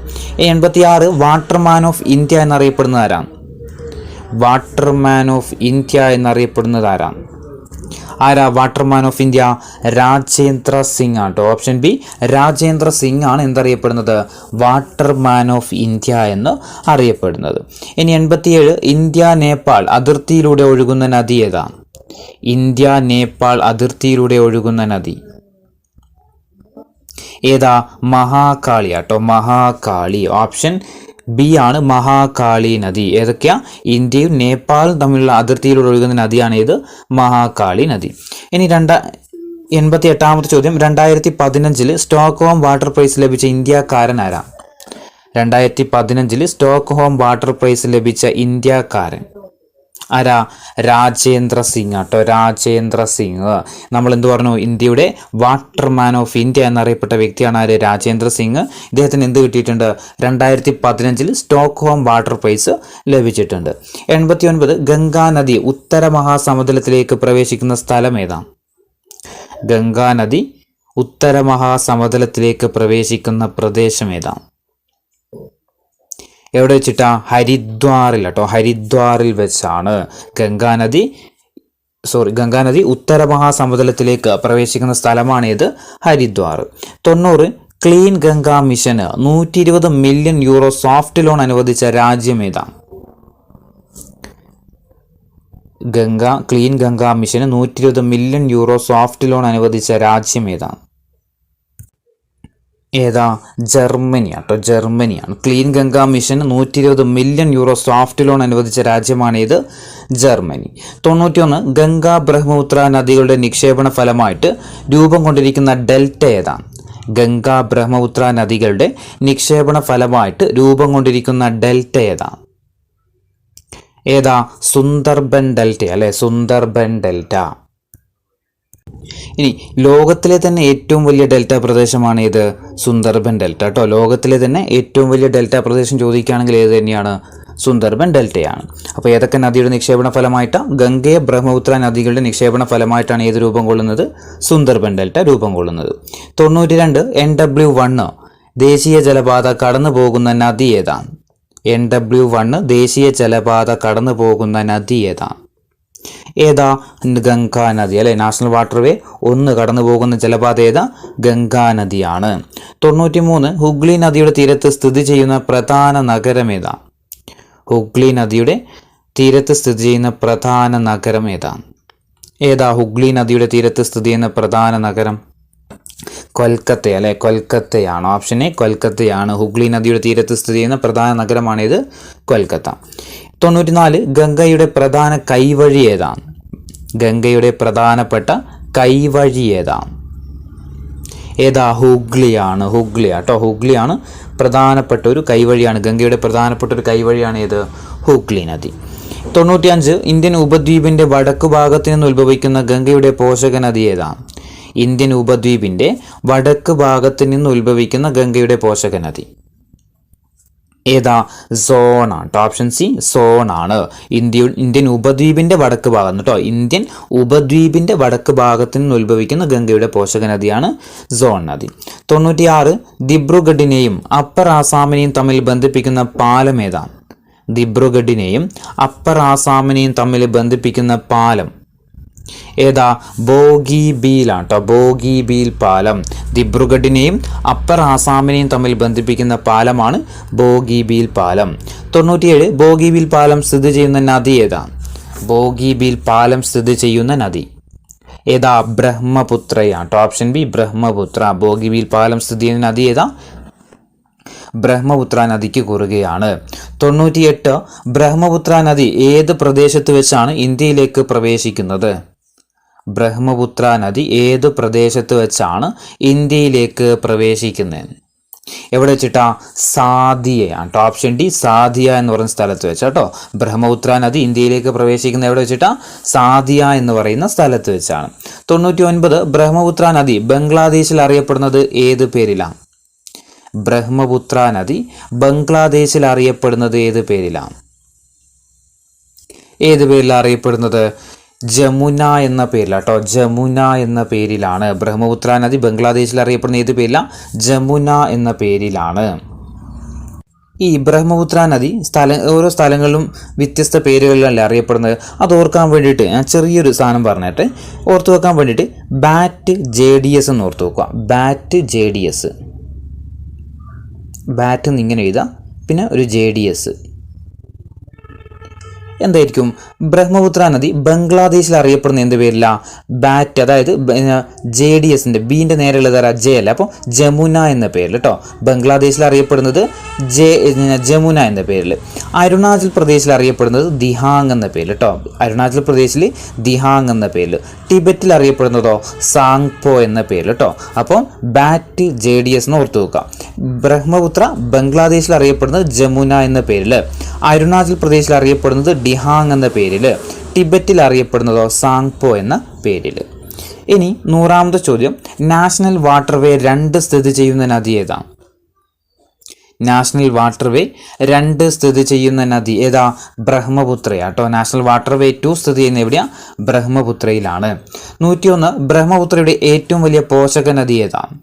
[SPEAKER 1] 86 വാട്ടർമാൻ ഓഫ് ഇന്ത്യ എന്നറിയപ്പെടുന്നത് ആരാണ്? വാട്ടർമാൻ ഓഫ് ഇന്ത്യ എന്നറിയപ്പെടുന്നത് ആരാണ്? Waterman of India? Rajendra Singh ആണ്. ഓപ്ഷൻ ബി രാജേന്ദ്ര സിംഗ് ആണ് എന്തറിയപ്പെടുന്നത്? വാട്ടർമാൻ ഓഫ് ഇന്ത്യ എന്ന് അറിയപ്പെടുന്നത്. ഇനി 87 ഇന്ത്യ നേപ്പാൾ അതിർത്തിയിലൂടെ ഒഴുകുന്ന നദി ഏതാണ്? ഇന്ത്യ നേപ്പാൾ അതിർത്തിയിലൂടെ ഒഴുകുന്ന നദി ഏതാ? മഹാകാളി ആട്ടോ. മഹാകാളി. ഓപ്ഷൻ ബി ആണ് മഹാകാളി നദി. ഏതൊക്കെയാ? ഇന്ത്യയും നേപ്പാളും തമ്മിലുള്ള അതിർത്തിയിലൂടെ ഒഴുകുന്ന നദിയാണ് ഏത്? മഹാകാളി നദി. ഇനി 88ാമത്തെ ചോദ്യം, 2015 സ്റ്റോക്ക്ഹോം വാട്ടർ പ്രൈസ് ലഭിച്ച ഇന്ത്യക്കാരൻ ആരാ? 2015 സ്റ്റോക്ക്ഹോം വാട്ടർ പ്രൈസ് ലഭിച്ച ഇന്ത്യക്കാരൻ ആരാ? രാജേന്ദ്ര സിംഗ് ആട്ടോ. രാജേന്ദ്ര സിംഗ്. നമ്മൾ എന്ത് പറഞ്ഞു? ഇന്ത്യയുടെ വാട്ടർമാൻ ഓഫ് ഇന്ത്യ എന്നറിയപ്പെട്ട വ്യക്തിയാണ് ആര്? രാജേന്ദ്ര സിംഗ്. ഇദ്ദേഹത്തിന് എന്ത് കിട്ടിയിട്ടുണ്ട്? 2015 സ്റ്റോക്ക്ഹോം വാട്ടർ പ്രൈസ് ലഭിച്ചിട്ടുണ്ട്. 89 ഗംഗാ നദി ഉത്തര മഹാസമുദ്രത്തിലേക്ക് പ്രവേശിക്കുന്ന സ്ഥലം ഏതാണ്? ഗംഗാ നദി ഉത്തര മഹാസമുദ്രത്തിലേക്ക് പ്രവേശിക്കുന്ന പ്രദേശം ഏതാണ്? എവിടെ വെച്ചിട്ടാ? ഹരിദ്വാറിൽ കേട്ടോ. ഹരിദ്വാറിൽ വെച്ചാണ് ഗംഗാനദി ഉത്തര മഹാസമുദ്രത്തിലേക്ക് പ്രവേശിക്കുന്ന സ്ഥലമാണേത്? ഹരിദ്വാർ. 90 ക്ലീൻ ഗംഗാ മിഷന് 120 മില്യൺ യൂറോ സോഫ്റ്റ് ലോൺ അനുവദിച്ച രാജ്യം ഏതാണ്? ക്ലീൻ ഗംഗാ മിഷന് 120 മില്യൺ യൂറോ സോഫ്റ്റ് ലോൺ അനുവദിച്ച രാജ്യം ഏതാണ്? ജർമ്മനി ആട്ടോ. ജർമ്മനിയാണ്. Clean Ganga mission 120 million euro soft loan അനുവദിച്ച രാജ്യമാണേത്? ജർമ്മനി. 91 ഗംഗ ബ്രഹ്മപുത്ര നദികളുടെ നിക്ഷേപണ ഫലമായിട്ട് രൂപം കൊണ്ടിരിക്കുന്ന ഡെൽറ്റ ഏതാണ്? ഗംഗ ബ്രഹ്മപുത്ര നദികളുടെ നിക്ഷേപണ ഫലമായിട്ട് രൂപം കൊണ്ടിരിക്കുന്ന ഡെൽറ്റ ഏതാ? സുന്ദർബൻ ഡെൽറ്റ അല്ലെ. സുന്ദർബൻ ഡെൽറ്റ. ഇനി ലോകത്തിലെ തന്നെ ഏറ്റവും വലിയ ഡെൽറ്റ പ്രദേശമാണ് ഏത്? സുന്ദർബൻ ഡെൽറ്റ കേട്ടോ. ലോകത്തിലെ തന്നെ ഏറ്റവും വലിയ ഡെൽറ്റ പ്രദേശം ചോദിക്കുകയാണെങ്കിൽ ഏത് തന്നെയാണ്? സുന്ദർബൻ ഡെൽറ്റയാണ്. അപ്പോൾ ഏതൊക്കെ നദിയുടെ നിക്ഷേപണ ഫലമായിട്ടാണ്? ഗംഗ ബ്രഹ്മപുത്ര നദികളുടെ നിക്ഷേപണ ഫലമായിട്ടാണ് ഏത് രൂപം കൊള്ളുന്നത്? സുന്ദർബൻ ഡെൽറ്റ രൂപം കൊള്ളുന്നത്. 92 NW1 ദേശീയ ജലപാത കടന്നു പോകുന്ന നദി ഏതാണ്? NW1 ദേശീയ ജലപാത കടന്നു പോകുന്ന നദി ഏതാണ്? ഏതാ? ഗംഗാ നദി അല്ലെ. നാഷണൽ വാട്ടർവേ 1 കടന്നു പോകുന്ന ജലപാത ഏതാ? ഗംഗാ നദിയാണ്. 93 ഹുഗ്ലി നദിയുടെ തീരത്ത് സ്ഥിതി ചെയ്യുന്ന പ്രധാന നഗരം ഏതാ? ഹുഗ്ലി നദിയുടെ തീരത്ത് സ്ഥിതി ചെയ്യുന്ന പ്രധാന നഗരം ഏതാ? ഏതാ ഹുഗ്ലി നദിയുടെ തീരത്ത് സ്ഥിതി ചെയ്യുന്ന പ്രധാന നഗരം? കൊൽക്കത്ത അല്ലെ. കൊൽക്കത്തയാണ്. ഓപ്ഷൻ എ കൊൽക്കത്തയാണ്. ഹുഗ്ലി നദിയുടെ തീരത്ത് സ്ഥിതി ചെയ്യുന്ന പ്രധാന നഗരമാണിത്, കൊൽക്കത്ത. 94 ഗംഗയുടെ പ്രധാന കൈവഴി ഏതാണ്? ഗംഗയുടെ പ്രധാനപ്പെട്ട കൈവഴി ഏതാണ്? ഏതാ? ഹുഗ്ലിയാണ്. ഹുഗ്ലിയാട്ടോ. ഹുഗ്ലിയാണ് പ്രധാനപ്പെട്ട ഒരു കൈവഴിയാണ്. ഗംഗയുടെ പ്രധാനപ്പെട്ട ഒരു കൈവഴിയാണ് ഏത്? ഹുഗ്ലി നദി. 95 ഇന്ത്യൻ ഉപദ്വീപിന്റെ വടക്കു ഭാഗത്ത് നിന്ന് ഉത്ഭവിക്കുന്ന ഗംഗയുടെ പോഷക നദി ഏതാണ്? ഇന്ത്യൻ ഉപദ്വീപിന്റെ വടക്ക് ഭാഗത്ത് നിന്ന് ഉത്ഭവിക്കുന്ന ഗംഗയുടെ പോഷക നദി ഏതാ? സോണാണ്. ഓപ്ഷൻ സി സോണാണ്. ഇന്ത്യൻ ഉപദ്വീപിന്റെ വടക്ക് ഭാഗം കേട്ടോ. ഇന്ത്യൻ ഉപദ്വീപിന്റെ വടക്ക് ഭാഗത്ത് നിന്ന് ഉത്ഭവിക്കുന്ന ഗംഗയുടെ പോഷക നദിയാണ് സോൺ നദി. 96 ദിബ്രുഗഡിനെയും അപ്പർ ആസാമിനെയും തമ്മിൽ ബന്ധിപ്പിക്കുന്ന പാലം ഏതാണ്? ദിബ്രുഗഡിനെയും അപ്പർ ആസാമിനെയും തമ്മിൽ ബന്ധിപ്പിക്കുന്ന പാലം ഏതാ? ബോഗിബീലാണ് കേട്ടോ. ബോഗിബീൽ പാലം. ദിബ്രുഗഡിനെയും അപ്പർ ആസാമിനെയും തമ്മിൽ ബന്ധിപ്പിക്കുന്ന പാലമാണ് ബോഗിബീൽ പാലം. 97 ബോഗിബീൽ പാലം സ്ഥിതി ചെയ്യുന്ന നദി ഏതാ? ബോഗിബീൽ പാലം സ്ഥിതി ചെയ്യുന്ന നദി ഏതാ? ബ്രഹ്മപുത്രയാണ് കേട്ടോ. Option B Brahmaputra. ബോഗിബീൽ പാലം സ്ഥിതി ചെയ്യുന്ന നദി ഏതാ? ബ്രഹ്മപുത്ര നദിക്ക് കുറുകെയാണ്. 98 ബ്രഹ്മപുത്ര നദി ഏത് പ്രദേശത്ത് വെച്ചാണ് ഇന്ത്യയിലേക്ക് പ്രവേശിക്കുന്നത്? ബ്രഹ്മപുത്ര നദി ഏത് പ്രദേശത്ത് വെച്ചാണ് ഇന്ത്യയിലേക്ക് പ്രവേശിക്കുന്നത്? എവിടെ വെച്ചിട്ടാ? സാദിയയാണ്. ഓപ്ഷൻ ഡി സാദിയ എന്ന് പറയുന്ന സ്ഥലത്ത് വെച്ചാട്ടോ. ബ്രഹ്മപുത്ര നദി ഇന്ത്യയിലേക്ക് പ്രവേശിക്കുന്ന എവിടെ വെച്ചിട്ടാ? സാദിയ എന്ന് പറയുന്ന സ്ഥലത്ത് വെച്ചാണ്. 99 ബ്രഹ്മപുത്ര നദി ബംഗ്ലാദേശിൽ അറിയപ്പെടുന്നത് ഏത് പേരിലാണ്? ബ്രഹ്മപുത്ര നദി ബംഗ്ലാദേശിൽ അറിയപ്പെടുന്നത് ഏത് പേരിലാണ്? ഏത് പേരിലാണ് അറിയപ്പെടുന്നത്? ജമുന എന്ന പേരിലാട്ടോ. ജമുന എന്ന പേരിലാണ്. ബ്രഹ്മപുത്ര നദി ബംഗ്ലാദേശിൽ അറിയപ്പെടുന്ന ഏത് പേരിലാണ്? ജമുന എന്ന പേരിലാണ്. ഈ ബ്രഹ്മപുത്ര നദി ഓരോ സ്ഥലങ്ങളിലും വ്യത്യസ്ത പേരുകളിലല്ല അറിയപ്പെടുന്നത്. അത് ഓർക്കാൻ വേണ്ടിയിട്ട് ഞാൻ ചെറിയൊരു സാധനം പറഞ്ഞിട്ട് ഓർത്തു വെക്കാൻ വേണ്ടിയിട്ട് ബാറ്റ് JDS എന്ന് ഓർത്തു വെക്കുക. Bat JDS. ബാറ്റ് എന്നിങ്ങനെ എഴുതാം, പിന്നെ ഒരു JDS. എന്തായിരിക്കും? ബ്രഹ്മപുത്ര നദി ബംഗ്ലാദേശിൽ അറിയപ്പെടുന്ന എന്ത് പേരില്ല? ബാറ്റ്. അതായത് JDSന്റെ ബീൻ്റെ നേരെയുള്ള തര ജെ അല്ല, അപ്പോൾ ജമുന എന്ന പേരിൽ കേട്ടോ. ബംഗ്ലാദേശിൽ അറിയപ്പെടുന്നത് ജമുന എന്ന പേരിൽ. അരുണാചൽ പ്രദേശിൽ അറിയപ്പെടുന്നത് ദിഹാങ് എന്ന പേരിൽ കേട്ടോ. അരുണാചൽ പ്രദേശിൽ ദിഹാങ് എന്ന പേരിൽ. ടിബറ്റിൽ അറിയപ്പെടുന്നതോ സാങ്പോ എന്ന പേരിൽ കേട്ടോ. അപ്പോൾ ബാറ്റ് JDS എന്ന് ഓർത്തു വെക്കാം. ബ്രഹ്മപുത്ര ബംഗ്ലാദേശിൽ അറിയപ്പെടുന്നത് ജമുന എന്ന പേരിൽ, അരുണാചൽ പ്രദേശിൽ അറിയപ്പെടുന്നത് ഡിഹാങ് എന്ന പേരിൽ, ടിബറ്റിൽ അറിയപ്പെടുന്നതോ സാങ്പോ എന്ന പേരിൽ. ഇനി 100ാമത്തെ ചോദ്യം, നാഷണൽ വാട്ടർവേ 2 സ്ഥിതി ചെയ്യുന്ന നദി ഏതാണ്? നാഷണൽ വാട്ടർവേ 2 സ്ഥിതി ചെയ്യുന്ന നദി ഏതാ? ബ്രഹ്മപുത്രയാട്ടോ. നാഷണൽ വാട്ടർവേ 2 സ്ഥിതി ചെയ്യുന്ന എവിടെയാ? ബ്രഹ്മപുത്രയിലാണ്. 101 ബ്രഹ്മപുത്രയുടെ ഏറ്റവും വലിയ പോഷക നദി ഏതാണ്?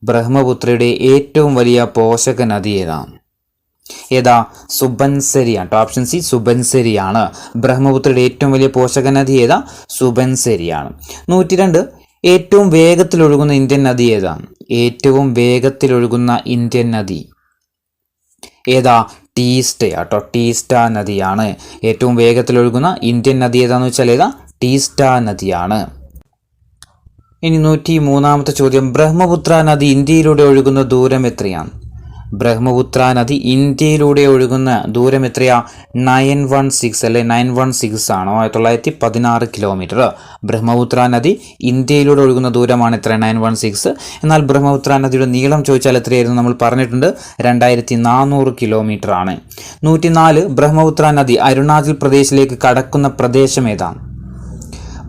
[SPEAKER 1] ബ്രഹ്മപുത്രയുടെ ഏറ്റവും വലിയ പോഷക നദി ഏതാണ്? ഏതാ? സുബൻസരിയാണ്. Option C സുബൻസരിയാണ്. ബ്രഹ്മപുത്രയുടെ ഏറ്റവും വലിയ പോഷക നദി ഏതാ? സുബൻസരിയാണ്. 102 ഏറ്റവും വേഗത്തിൽ ഒഴുകുന്ന ഇന്ത്യൻ നദി ഏതാണ്? ഏറ്റവും വേഗത്തിൽ ഒഴുകുന്ന ഇന്ത്യൻ നദി ഏതാ? ടീസ്റ്റയാട്ടോ. ടീസ്റ്റ നദിയാണ്. ഏറ്റവും വേഗത്തിൽ ഒഴുകുന്ന ഇന്ത്യൻ നദി ഏതാന്ന് വെച്ചാൽ ഏതാ? ടീസ്റ്റ നദിയാണ്. ഇനി 103ാമത്തെ ചോദ്യം, ബ്രഹ്മപുത്ര നദി ഇന്ത്യയിലൂടെ ഒഴുകുന്ന ദൂരം എത്രയാണ്? ബ്രഹ്മപുത്ര നദി ഇന്ത്യയിലൂടെ ഒഴുകുന്ന ദൂരം എത്രയാ? 916 അല്ലെ 916 ആണോ? 916 കിലോമീറ്റർ. ബ്രഹ്മപുത്ര നദി ഇന്ത്യയിലൂടെ ഒഴുകുന്ന ദൂരമാണ് എത്ര? 916. എന്നാൽ ബ്രഹ്മപുത്ര നദിയുടെ നീളം ചോദിച്ചാൽ എത്രയായിരുന്നു? നമ്മൾ പറഞ്ഞിട്ടുണ്ട് 2400 കിലോമീറ്റർ ആണ്. 104 ബ്രഹ്മപുത്ര നദി അരുണാചൽ പ്രദേശിലേക്ക് കടക്കുന്ന പ്രദേശം ഏതാണ്?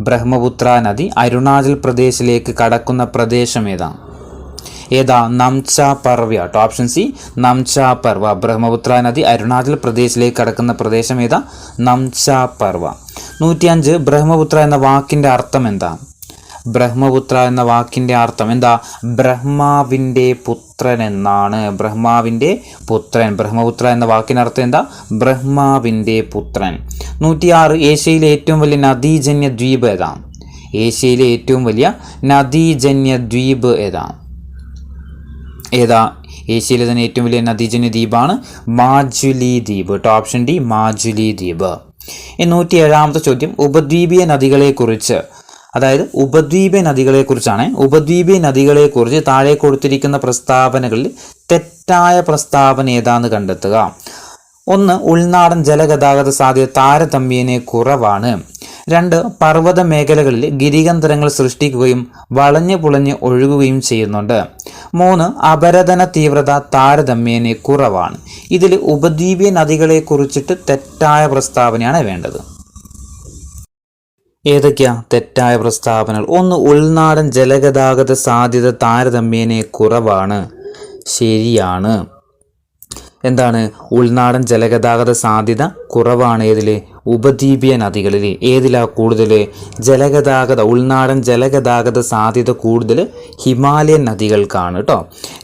[SPEAKER 1] ബ്രഹ്മപുത്ര നദി അരുണാചൽ പ്രദേശിലേക്ക് കടക്കുന്ന പ്രദേശം ഏതാണ്? ഏതാ? നംച പർവ. Option C Namcha Barwa. ബ്രഹ്മപുത്ര നദി അരുണാചൽ പ്രദേശിലേക്ക് കടക്കുന്ന പ്രദേശം ഏതാ? നംച പർവ. 105 ബ്രഹ്മപുത്ര എന്ന വാക്കിന്റെ അർത്ഥം എന്താ? ബ്രഹ്മപുത്ര എന്ന വാക്കിൻ്റെ അർത്ഥം എന്താ? ബ്രഹ്മാവിൻ്റെ പുത്രൻ എന്നാണ്. ബ്രഹ്മാവിൻ്റെ പുത്രൻ. ബ്രഹ്മപുത്ര എന്ന വാക്കിനർത്ഥം എന്താ? ബ്രഹ്മാവിൻ്റെ പുത്രൻ. 106 ഏഷ്യയിലെ ഏറ്റവും വലിയ നദീജന്യ ദ്വീപ് ഏതാ? ഏഷ്യയിലെ ഏറ്റവും വലിയ നദീജന്യ ദ്വീപ് ഏതാ? ഏഷ്യയിലെ തന്നെ ഏറ്റവും വലിയ നദീജന്യ ദ്വീപാണ് മാജുലി ദ്വീപ് കേട്ടോ. ഓപ്ഷൻ ഡി മാജുലി ദ്വീപ്. 107 ചോദ്യം ഉപദ്വീപീയ നദികളെക്കുറിച്ച്, അതായത് ഉപദ്വീപീയ നദികളെക്കുറിച്ചാണ്. ഉപദ്വീപീയ നദികളെക്കുറിച്ച് താഴെ കൊടുത്തിരിക്കുന്ന പ്രസ്താവനകളിൽ തെറ്റായ പ്രസ്താവന ഏതാന്ന് കണ്ടെത്തുക. 1 ഉൾനാടൻ ജലഗതാഗത സാധ്യത താരതമ്യേന കുറവാണ്. 2 പർവ്വത മേഖലകളിൽ ഗിരികന്ധരങ്ങൾ സൃഷ്ടിക്കുകയും വളഞ്ഞു പുളഞ്ഞ് ഒഴുകുകയും ചെയ്യുന്നുണ്ട്. 3 അപരദന തീവ്രത താരതമ്യേന കുറവാണ്. ഇതിൽ ഉപദ്വീപീയ നദികളെ കുറിച്ചിട്ട് തെറ്റായ പ്രസ്താവനയാണ് വേണ്ടത്. ഏതൊക്കെയാ തെറ്റായ പ്രസ്താവനകൾ? 1 ഉൾനാടൻ ജലഗതാഗത സാധ്യത താരതമ്യേന കുറവാണ്. ശരിയാണ്. എന്താണ്? ഉൾനാടൻ ജലഗതാഗത സാധ്യത കുറവാണ്. ഏതിൽ? ഉപദ്വീപീയ നദികളിൽ. ഏതിലാ കൂടുതൽ ഉൾനാടൻ ജലഗതാഗത സാധ്യത കൂടുതൽ? ഹിമാലയൻ നദികൾക്കാണ് കേട്ടോ.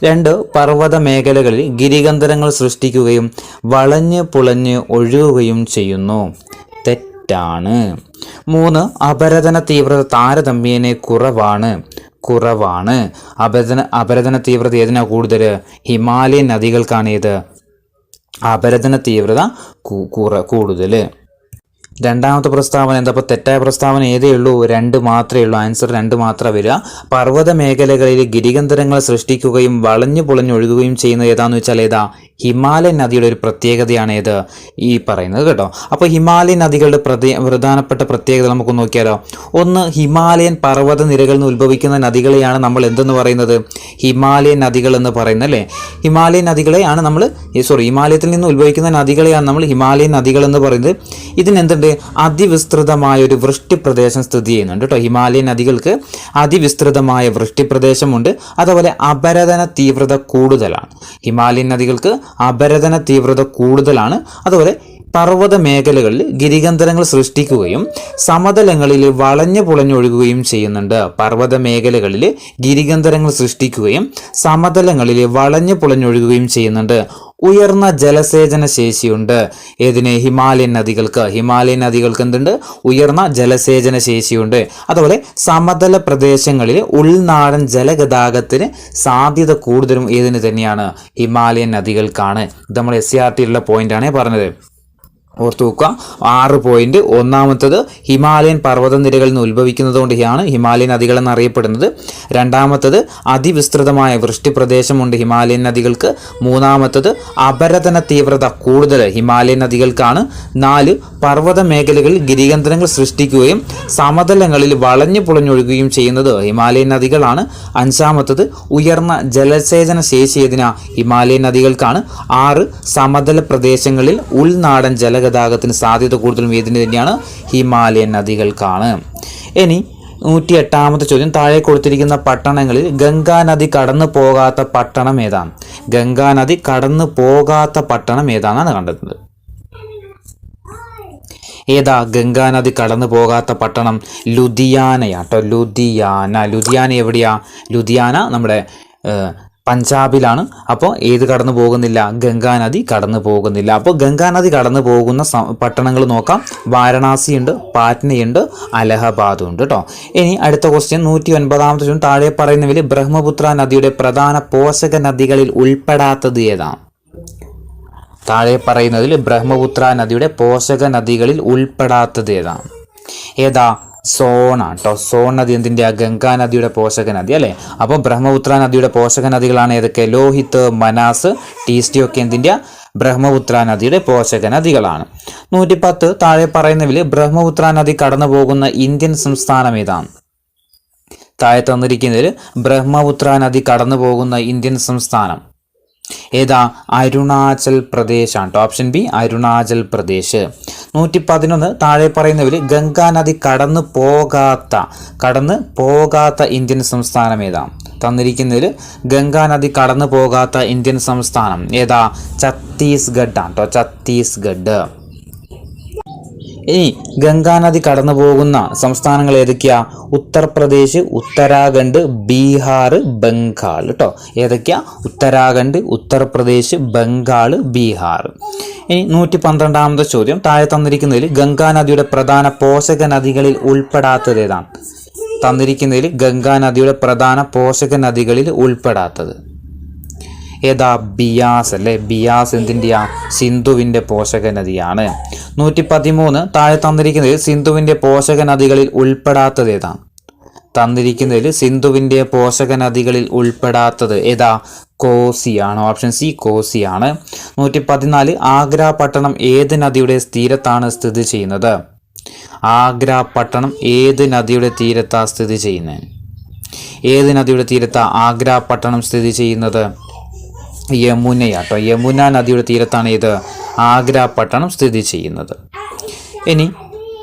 [SPEAKER 1] 2 പർവ്വത മേഖലകളിൽ ഗിരികന്ധരങ്ങൾ സൃഷ്ടിക്കുകയും വളഞ്ഞ് പുളഞ്ഞ് ഒഴുകുകയും ചെയ്യുന്നു. തെറ്റാണ്. 3 അപരദന തീവ്രത താരതമ്യേന കുറവാണ്. അപരദന തീവ്രത ഏതിനാ കൂടുതൽ? ഹിമാലയൻ നദികൾക്കാണ്. ഏത്? അപരദന തീവ്രത കൂടുതൽ. രണ്ടാമത്തെ പ്രസ്താവന എന്താ? അപ്പോൾ തെറ്റായ പ്രസ്താവന ഏതേ ഉള്ളൂ? 2 മാത്രമേ ഉള്ളൂ. ആൻസർ 2 മാത്രമേ വരിക. പർവ്വത മേഖലകളിൽ ഗിരികന്ധരങ്ങൾ സൃഷ്ടിക്കുകയും വളഞ്ഞു പുളഞ്ഞൊഴുകുകയും ചെയ്യുന്നത് ഏതാന്ന് വെച്ചാൽ ഏതാ? ഹിമാലയൻ നദിയുടെ ഒരു പ്രത്യേകതയാണ് ഏത് ഈ പറയുന്നത് കേട്ടോ. അപ്പോൾ ഹിമാലയൻ നദികളുടെ പ്രധാനപ്പെട്ട പ്രത്യേകത നമുക്ക് നോക്കിയാലോ. 1 ഹിമാലയൻ പർവ്വത നിരകളിൽ നിന്ന് ഉത്ഭവിക്കുന്ന നദികളെയാണ് നമ്മൾ എന്തെന്ന് പറയുന്നത്? ഹിമാലയൻ നദികൾ എന്ന് പറയുന്നത് അല്ലേ. ഹിമാലയൻ നദികളെയാണ് നമ്മൾ ഹിമാലയത്തിൽ നിന്ന് ഉത്ഭവിക്കുന്ന നദികളെയാണ് നമ്മൾ ഹിമാലയൻ നദികൾ എന്ന് പറയുന്നത്. ഇതിനെന്തുണ്ട്? അതിവിസ്തൃതമായ ഒരു വൃഷ്ടിപ്രദേശം സ്ഥിതി ചെയ്യുന്നുണ്ട് കേട്ടോ. ഹിമാലയൻ നദികൾക്ക് അതിവിസ്തൃതമായ വൃഷ്ടിപ്രദേശമുണ്ട്. അതുപോലെ അപരദന തീവ്രത കൂടുതലാണ്. ഹിമാലയൻ നദികൾക്ക് അപരദന തീവ്രത കൂടുതലാണ്. അതുപോലെ പർവ്വത മേഖലകളിൽ ഗിരികന്ധരങ്ങൾ സൃഷ്ടിക്കുകയും സമതലങ്ങളിൽ വളഞ്ഞു പുളഞ്ഞൊഴുകുകയും ചെയ്യുന്നുണ്ട്. പർവ്വത മേഖലകളിൽ ഗിരികന്ധരങ്ങൾ സൃഷ്ടിക്കുകയും സമതലങ്ങളിൽ വളഞ്ഞു പുളഞ്ഞൊഴുകുകയും ചെയ്യുന്നുണ്ട്. ഉയർന്ന ജലസേചന ശേഷിയുണ്ട്. ഏതിന്? ഹിമാലയൻ നദികൾക്ക് എന്തുണ്ട്? ഉയർന്ന ജലസേചന ശേഷിയുണ്ട്. അതുപോലെ സമതല പ്രദേശങ്ങളിൽ ഉൾനാടൻ ജലഗതാഗതത്തിന് സാധ്യത കൂടുതലും ഏതിന് തന്നെയാണ്? ഹിമാലയൻ നദികൾക്കാണ്. ഇത് നമ്മൾ SCRT പോയിന്റാണ് പറഞ്ഞത്. ഓർത്തു വെക്കുക. 6 പോയിന്റ്. ഒന്നാമത്തത് ഹിമാലയൻ പർവ്വതനിരകളിൽ നിന്ന് ഉത്ഭവിക്കുന്നത് കൊണ്ടാണ് ഹിമാലയൻ നദികൾ എന്നറിയപ്പെടുന്നത്. രണ്ടാമത്തത് അതിവിസ്തൃതമായ വൃഷ്ടിപ്രദേശമുണ്ട് ഹിമാലയൻ നദികൾക്ക്. മൂന്നാമത്തത് അപരദന തീവ്രത കൂടുതൽ ഹിമാലയൻ നദികൾക്കാണ്. 4 പർവ്വത മേഖലകളിൽ ഗിരികന്ധരങ്ങൾ സൃഷ്ടിക്കുകയും സമതലങ്ങളിൽ വളഞ്ഞു പുളഞ്ഞൊഴുകുകയും ചെയ്യുന്നത് ഹിമാലയൻ നദികളാണ്. 5 ഉയർന്ന ജലസേചന ശേഷി ഏതിനാ? ഹിമാലയൻ നദികൾക്കാണ്. 6 സമതല പ്രദേശങ്ങളിൽ ഉൾനാടൻ ജലഗതാഗതത്തിന് സാധ്യത കൂടുതലും ഏതിന് തന്നെയാണ്? ഹിമാലയൻ നദികൾക്കാണ്. ഇനി 108 ചോദ്യം. താഴെ കൊടുത്തിരിക്കുന്ന പട്ടണങ്ങളിൽ ഗംഗാനദി കടന്നു പോകാത്ത പട്ടണം ഏതാണ്? ഗംഗാനദി കടന്നു പോകാത്ത പട്ടണം ഏതാണെന്നാണ് കണ്ടെത്തുന്നത്. ഏതാ ഗംഗാനദി കടന്നു പോകാത്ത പട്ടണം? ലുധിയാനയാട്ടോ. ലുധിയാന എവിടെയാ? ലുധിയാന നമ്മുടെ പഞ്ചാബിലാണ്. അപ്പോൾ ഏത് കടന്നു പോകുന്നില്ല? ഗംഗാനദി കടന്നു പോകുന്നില്ല. അപ്പോൾ ഗംഗാനദി കടന്നു പോകുന്ന പട്ടണങ്ങൾ നോക്കാം. വാരണാസിയുണ്ട്, പാറ്റ്നയുണ്ട്, അലഹബാദും ഉണ്ട് കേട്ടോ. ഇനി അടുത്ത ക്വസ്റ്റ്യൻ 109 ചോദ്യം. താഴെ പറയുന്നവയിൽ ബ്രഹ്മപുത്ര നദിയുടെ പ്രധാന പോഷക നദികളിൽ ഉൾപ്പെടാത്തത് ഏതാണ്? താഴെ പറയുന്നതിൽ ബ്രഹ്മപുത്ര നദിയുടെ പോഷക നദികളിൽ ഉൾപ്പെടാത്തത് ഏതാണ്? ഏതാ? സോണാണ് കേട്ടോ. സോൺ നദി എന്തിൻ്റെ? ഗംഗാ നദിയുടെ പോഷക നദി അല്ലേ. അപ്പോൾ ബ്രഹ്മപുത്ര നദിയുടെ പോഷക നദികളാണ് ഏതൊക്കെ? ലോഹിത്, മനാസ്, ടീസ്റ്റി ഒക്കെ എന്തിൻ്റെ? ബ്രഹ്മപുത്ര നദിയുടെ പോഷക നദികളാണ്. 110 താഴെ പറയുന്നതിൽ ബ്രഹ്മപുത്ര നദി കടന്നു പോകുന്ന ഇന്ത്യൻ സംസ്ഥാനം ഏതാണ്? താഴെ തന്നിരിക്കുന്നതിൽ ബ്രഹ്മപുത്ര നദി കടന്നു പോകുന്ന ഇന്ത്യൻ സംസ്ഥാനം ഏതാ? അരുണാചൽ പ്രദേശ് ആണ്. Option B Arunachal Pradesh. 111 താഴെ പറയുന്നവർ ഗംഗാ നദി കടന്നു പോകാത്ത ഇന്ത്യൻ സംസ്ഥാനം ഏതാ? തന്നിരിക്കുന്നതിൽ ഗംഗാ നദി കടന്നു പോകാത്ത ഇന്ത്യൻ സംസ്ഥാനം ഏതാ? ഛത്തീസ്ഗഡ് ആണ് കേട്ടോ. ഛത്തീസ്ഗഡ്. ഇനി ഗംഗാനദി കടന്നു പോകുന്ന സംസ്ഥാനങ്ങൾ ഏതൊക്കെയാ? ഉത്തർപ്രദേശ്, ഉത്തരാഖണ്ഡ്, ബീഹാർ, ബംഗാൾ കേട്ടോ. ഏതൊക്കെയാ? ഉത്തരാഖണ്ഡ്, ഉത്തർപ്രദേശ്, ബംഗാൾ, ബീഹാർ. ഇനി 112ാമത്തെ ചോദ്യം, താഴെ തന്നിരിക്കുന്നതിൽ ഗംഗാനദിയുടെ പ്രധാന പോഷക നദികളിൽ ഉൾപ്പെടാത്തത് ഏതാണ്? തന്നിരിക്കുന്നതിൽ ഗംഗാനദിയുടെ പ്രധാന പോഷക നദികളിൽ ഉൾപ്പെടാത്തത് ഏതാ? ബിയാസ് അല്ലേ. ബിയാസ് എന്തിൻ്റെയാ? സിന്ധുവിൻ്റെ പോഷക നദിയാണ്. 113 താഴെ തന്നിരിക്കുന്നതിൽ സിന്ധുവിൻ്റെ പോഷക നദികളിൽ ഉൾപ്പെടാത്തത് ഏതാ? തന്നിരിക്കുന്നതിൽ സിന്ധുവിൻ്റെ പോഷക നദികളിൽ ഉൾപ്പെടാത്തത് ഏതാ? കോസിയാണ്. ഓപ്ഷൻ സി കോസിയാണ്. 114 ആഗ്ര പട്ടണം ഏത് നദിയുടെ തീരത്താണ് സ്ഥിതി ചെയ്യുന്നത്? ആഗ്ര പട്ടണം ഏത് നദിയുടെ തീരത്താണ് സ്ഥിതി ചെയ്യുന്നത്? ഏത് നദിയുടെ തീരത്താണ് ആഗ്ര പട്ടണം സ്ഥിതി ചെയ്യുന്നത്? യമുനയാട്ടോ. യമുന നദിയുടെ തീരത്താണ് ഇത് ആഗ്ര പട്ടണം സ്ഥിതി ചെയ്യുന്നത്. ഇനി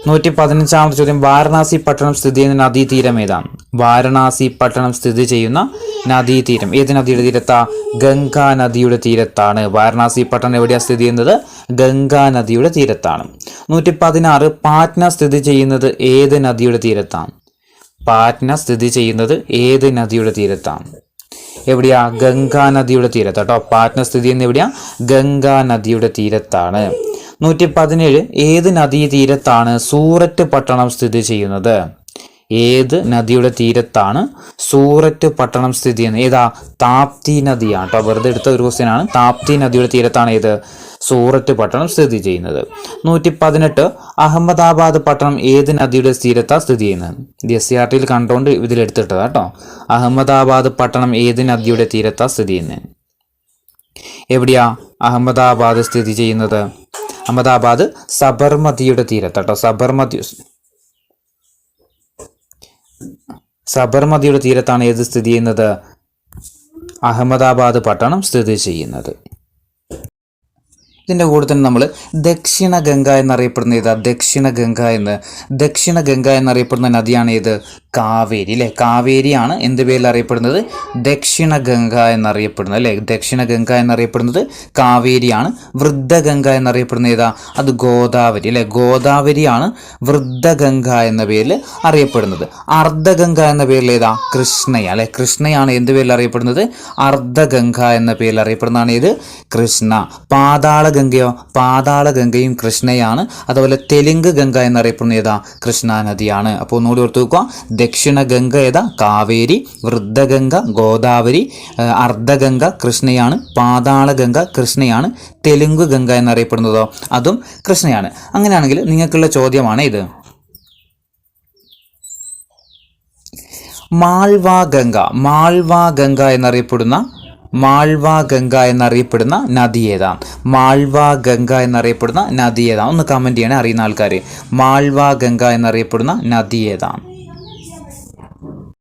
[SPEAKER 1] 115ാമത്തെ ചോദ്യം, വാരണാസി പട്ടണം സ്ഥിതി ചെയ്യുന്ന നദീതീരം ഏതാണ്? വാരണാസി പട്ടണം സ്ഥിതി ചെയ്യുന്ന നദീതീരം ഏത് നദിയുടെ തീരത്താ? ഗംഗാ നദിയുടെ തീരത്താണ്. വാരണാസി പട്ടണം എവിടെയാണ് സ്ഥിതി ചെയ്യുന്നത്? ഗംഗാ നദിയുടെ തീരത്താണ്. 116 പാറ്റ്ന സ്ഥിതി ചെയ്യുന്നത് ഏത് നദിയുടെ തീരത്താണ്? പാറ്റ്ന സ്ഥിതി ചെയ്യുന്നത് ഏത് നദിയുടെ തീരത്താണ്? എവിടെയാ? ഗംഗാ നദിയുടെ തീരത്ത് കേട്ടോ. പാറ്റ്ന സ്ഥിതി ചെയ്യുന്നത് എവിടെയാ? ഗംഗാ നദിയുടെ തീരത്താണ്. 117 ഏത് നദീ തീരത്താണ് സൂററ്റ് പട്ടണം സ്ഥിതി ചെയ്യുന്നത്? ഏത് നദിയുടെ തീരത്താണ് സൂററ്റ് പട്ടണം സ്ഥിതി ചെയ്യുന്നത്? ഏതാ? താപ്തി നദിയാണ് കേട്ടോ. വെറുതെ എടുത്ത ഒരു ക്വസ്റ്റ്യൻ ആണ്. താപ്തി നദിയുടെ തീരത്താണ് ഏത് സൂററ്റ് പട്ടണം സ്ഥിതി ചെയ്യുന്നത്. 118 അഹമ്മദാബാദ് പട്ടണം ഏത് നദിയുടെ തീരത്താണ് സ്ഥിതി ചെയ്യുന്നത്? SCRTയിൽ കണ്ടുകൊണ്ട് ഇതിലെടുത്തിട്ടതാ കേട്ടോ. അഹമ്മദാബാദ് പട്ടണം ഏത് നദിയുടെ തീരത്താണ് സ്ഥിതി ചെയ്യുന്നത്? എവിടെയാ അഹമ്മദാബാദ് സ്ഥിതി ചെയ്യുന്നത്? അഹമ്മദാബാദ് സബർമതിയുടെ തീരത്ത് കേട്ടോ. സബർമതിയുടെ തീരത്താണ് ഏത് സ്ഥിതി ചെയ്യുന്നത്? അഹമ്മദാബാദ് പട്ടണം സ്ഥിതി ചെയ്യുന്നത്. ഇതിൻ്റെ കൂടെ തന്നെ നമ്മൾ ദക്ഷിണ ഗംഗ എന്നറിയപ്പെടുന്ന ഏതാ? ദക്ഷിണ ഗംഗ എന്നറിയപ്പെടുന്ന നദിയാണ് ഏത്? കാവേരി അല്ലേ. കാവേരിയാണ് എന്ത് പേരിൽ അറിയപ്പെടുന്നത്? ദക്ഷിണ ഗംഗ എന്നറിയപ്പെടുന്നത് അല്ലേ. ദക്ഷിണ ഗംഗ എന്നറിയപ്പെടുന്നത് കാവേരിയാണ്. വൃദ്ധഗംഗ എന്നറിയപ്പെടുന്ന ഏതാ? അത് ഗോദാവരി അല്ലേ. ഗോദാവരിയാണ് വൃദ്ധഗംഗ എന്ന പേരിൽ അറിയപ്പെടുന്നത്. അർദ്ധഗംഗ എന്ന പേരിൽ ഏതാ? കൃഷ്ണയ അല്ലെ. കൃഷ്ണയാണ് എന്ത് പേരിൽ അറിയപ്പെടുന്നത്? അർദ്ധഗംഗ എന്ന പേരിൽ അറിയപ്പെടുന്നതാണ് ഏത്? കൃഷ്ണ. പാതാളഗംഗയും കൃഷ്ണയാണ്. അതുപോലെ തെലുങ്ക് ഗംഗ എന്നറിയപ്പെടുന്ന ഏതാ? കൃഷ്ണ നദിയാണ്. അപ്പോൾ ഒന്നുകൂടി ഓർത്ത് വെക്കുക. ദക്ഷിണ ഗംഗ ഏതാ? കാവേരി. വൃദ്ധഗംഗ ഗോദാവരി. അർദ്ധഗംഗ കൃഷ്ണയാണ്. പാതാളഗംഗ കൃഷ്ണയാണ്. തെലുങ്ക് ഗംഗ എന്നറിയപ്പെടുന്നതോ അതും കൃഷ്ണയാണ്. അങ്ങനെയാണെങ്കിൽ നിങ്ങൾക്കുള്ള ചോദ്യമാണ് ഇത്. മാൾവാ ഗംഗ എന്നറിയപ്പെടുന്ന നദി ഏതാണ്? മാൾവാ ഗംഗ എന്നറിയപ്പെടുന്ന നദി ഏതാണ്? ഒന്ന് കമൻറ്റ് ചെയ്യണേ അറിയുന്ന ആൾക്കാർ. മാൾവാ ഗംഗ എന്നറിയപ്പെടുന്ന നദി ഏതാണ്?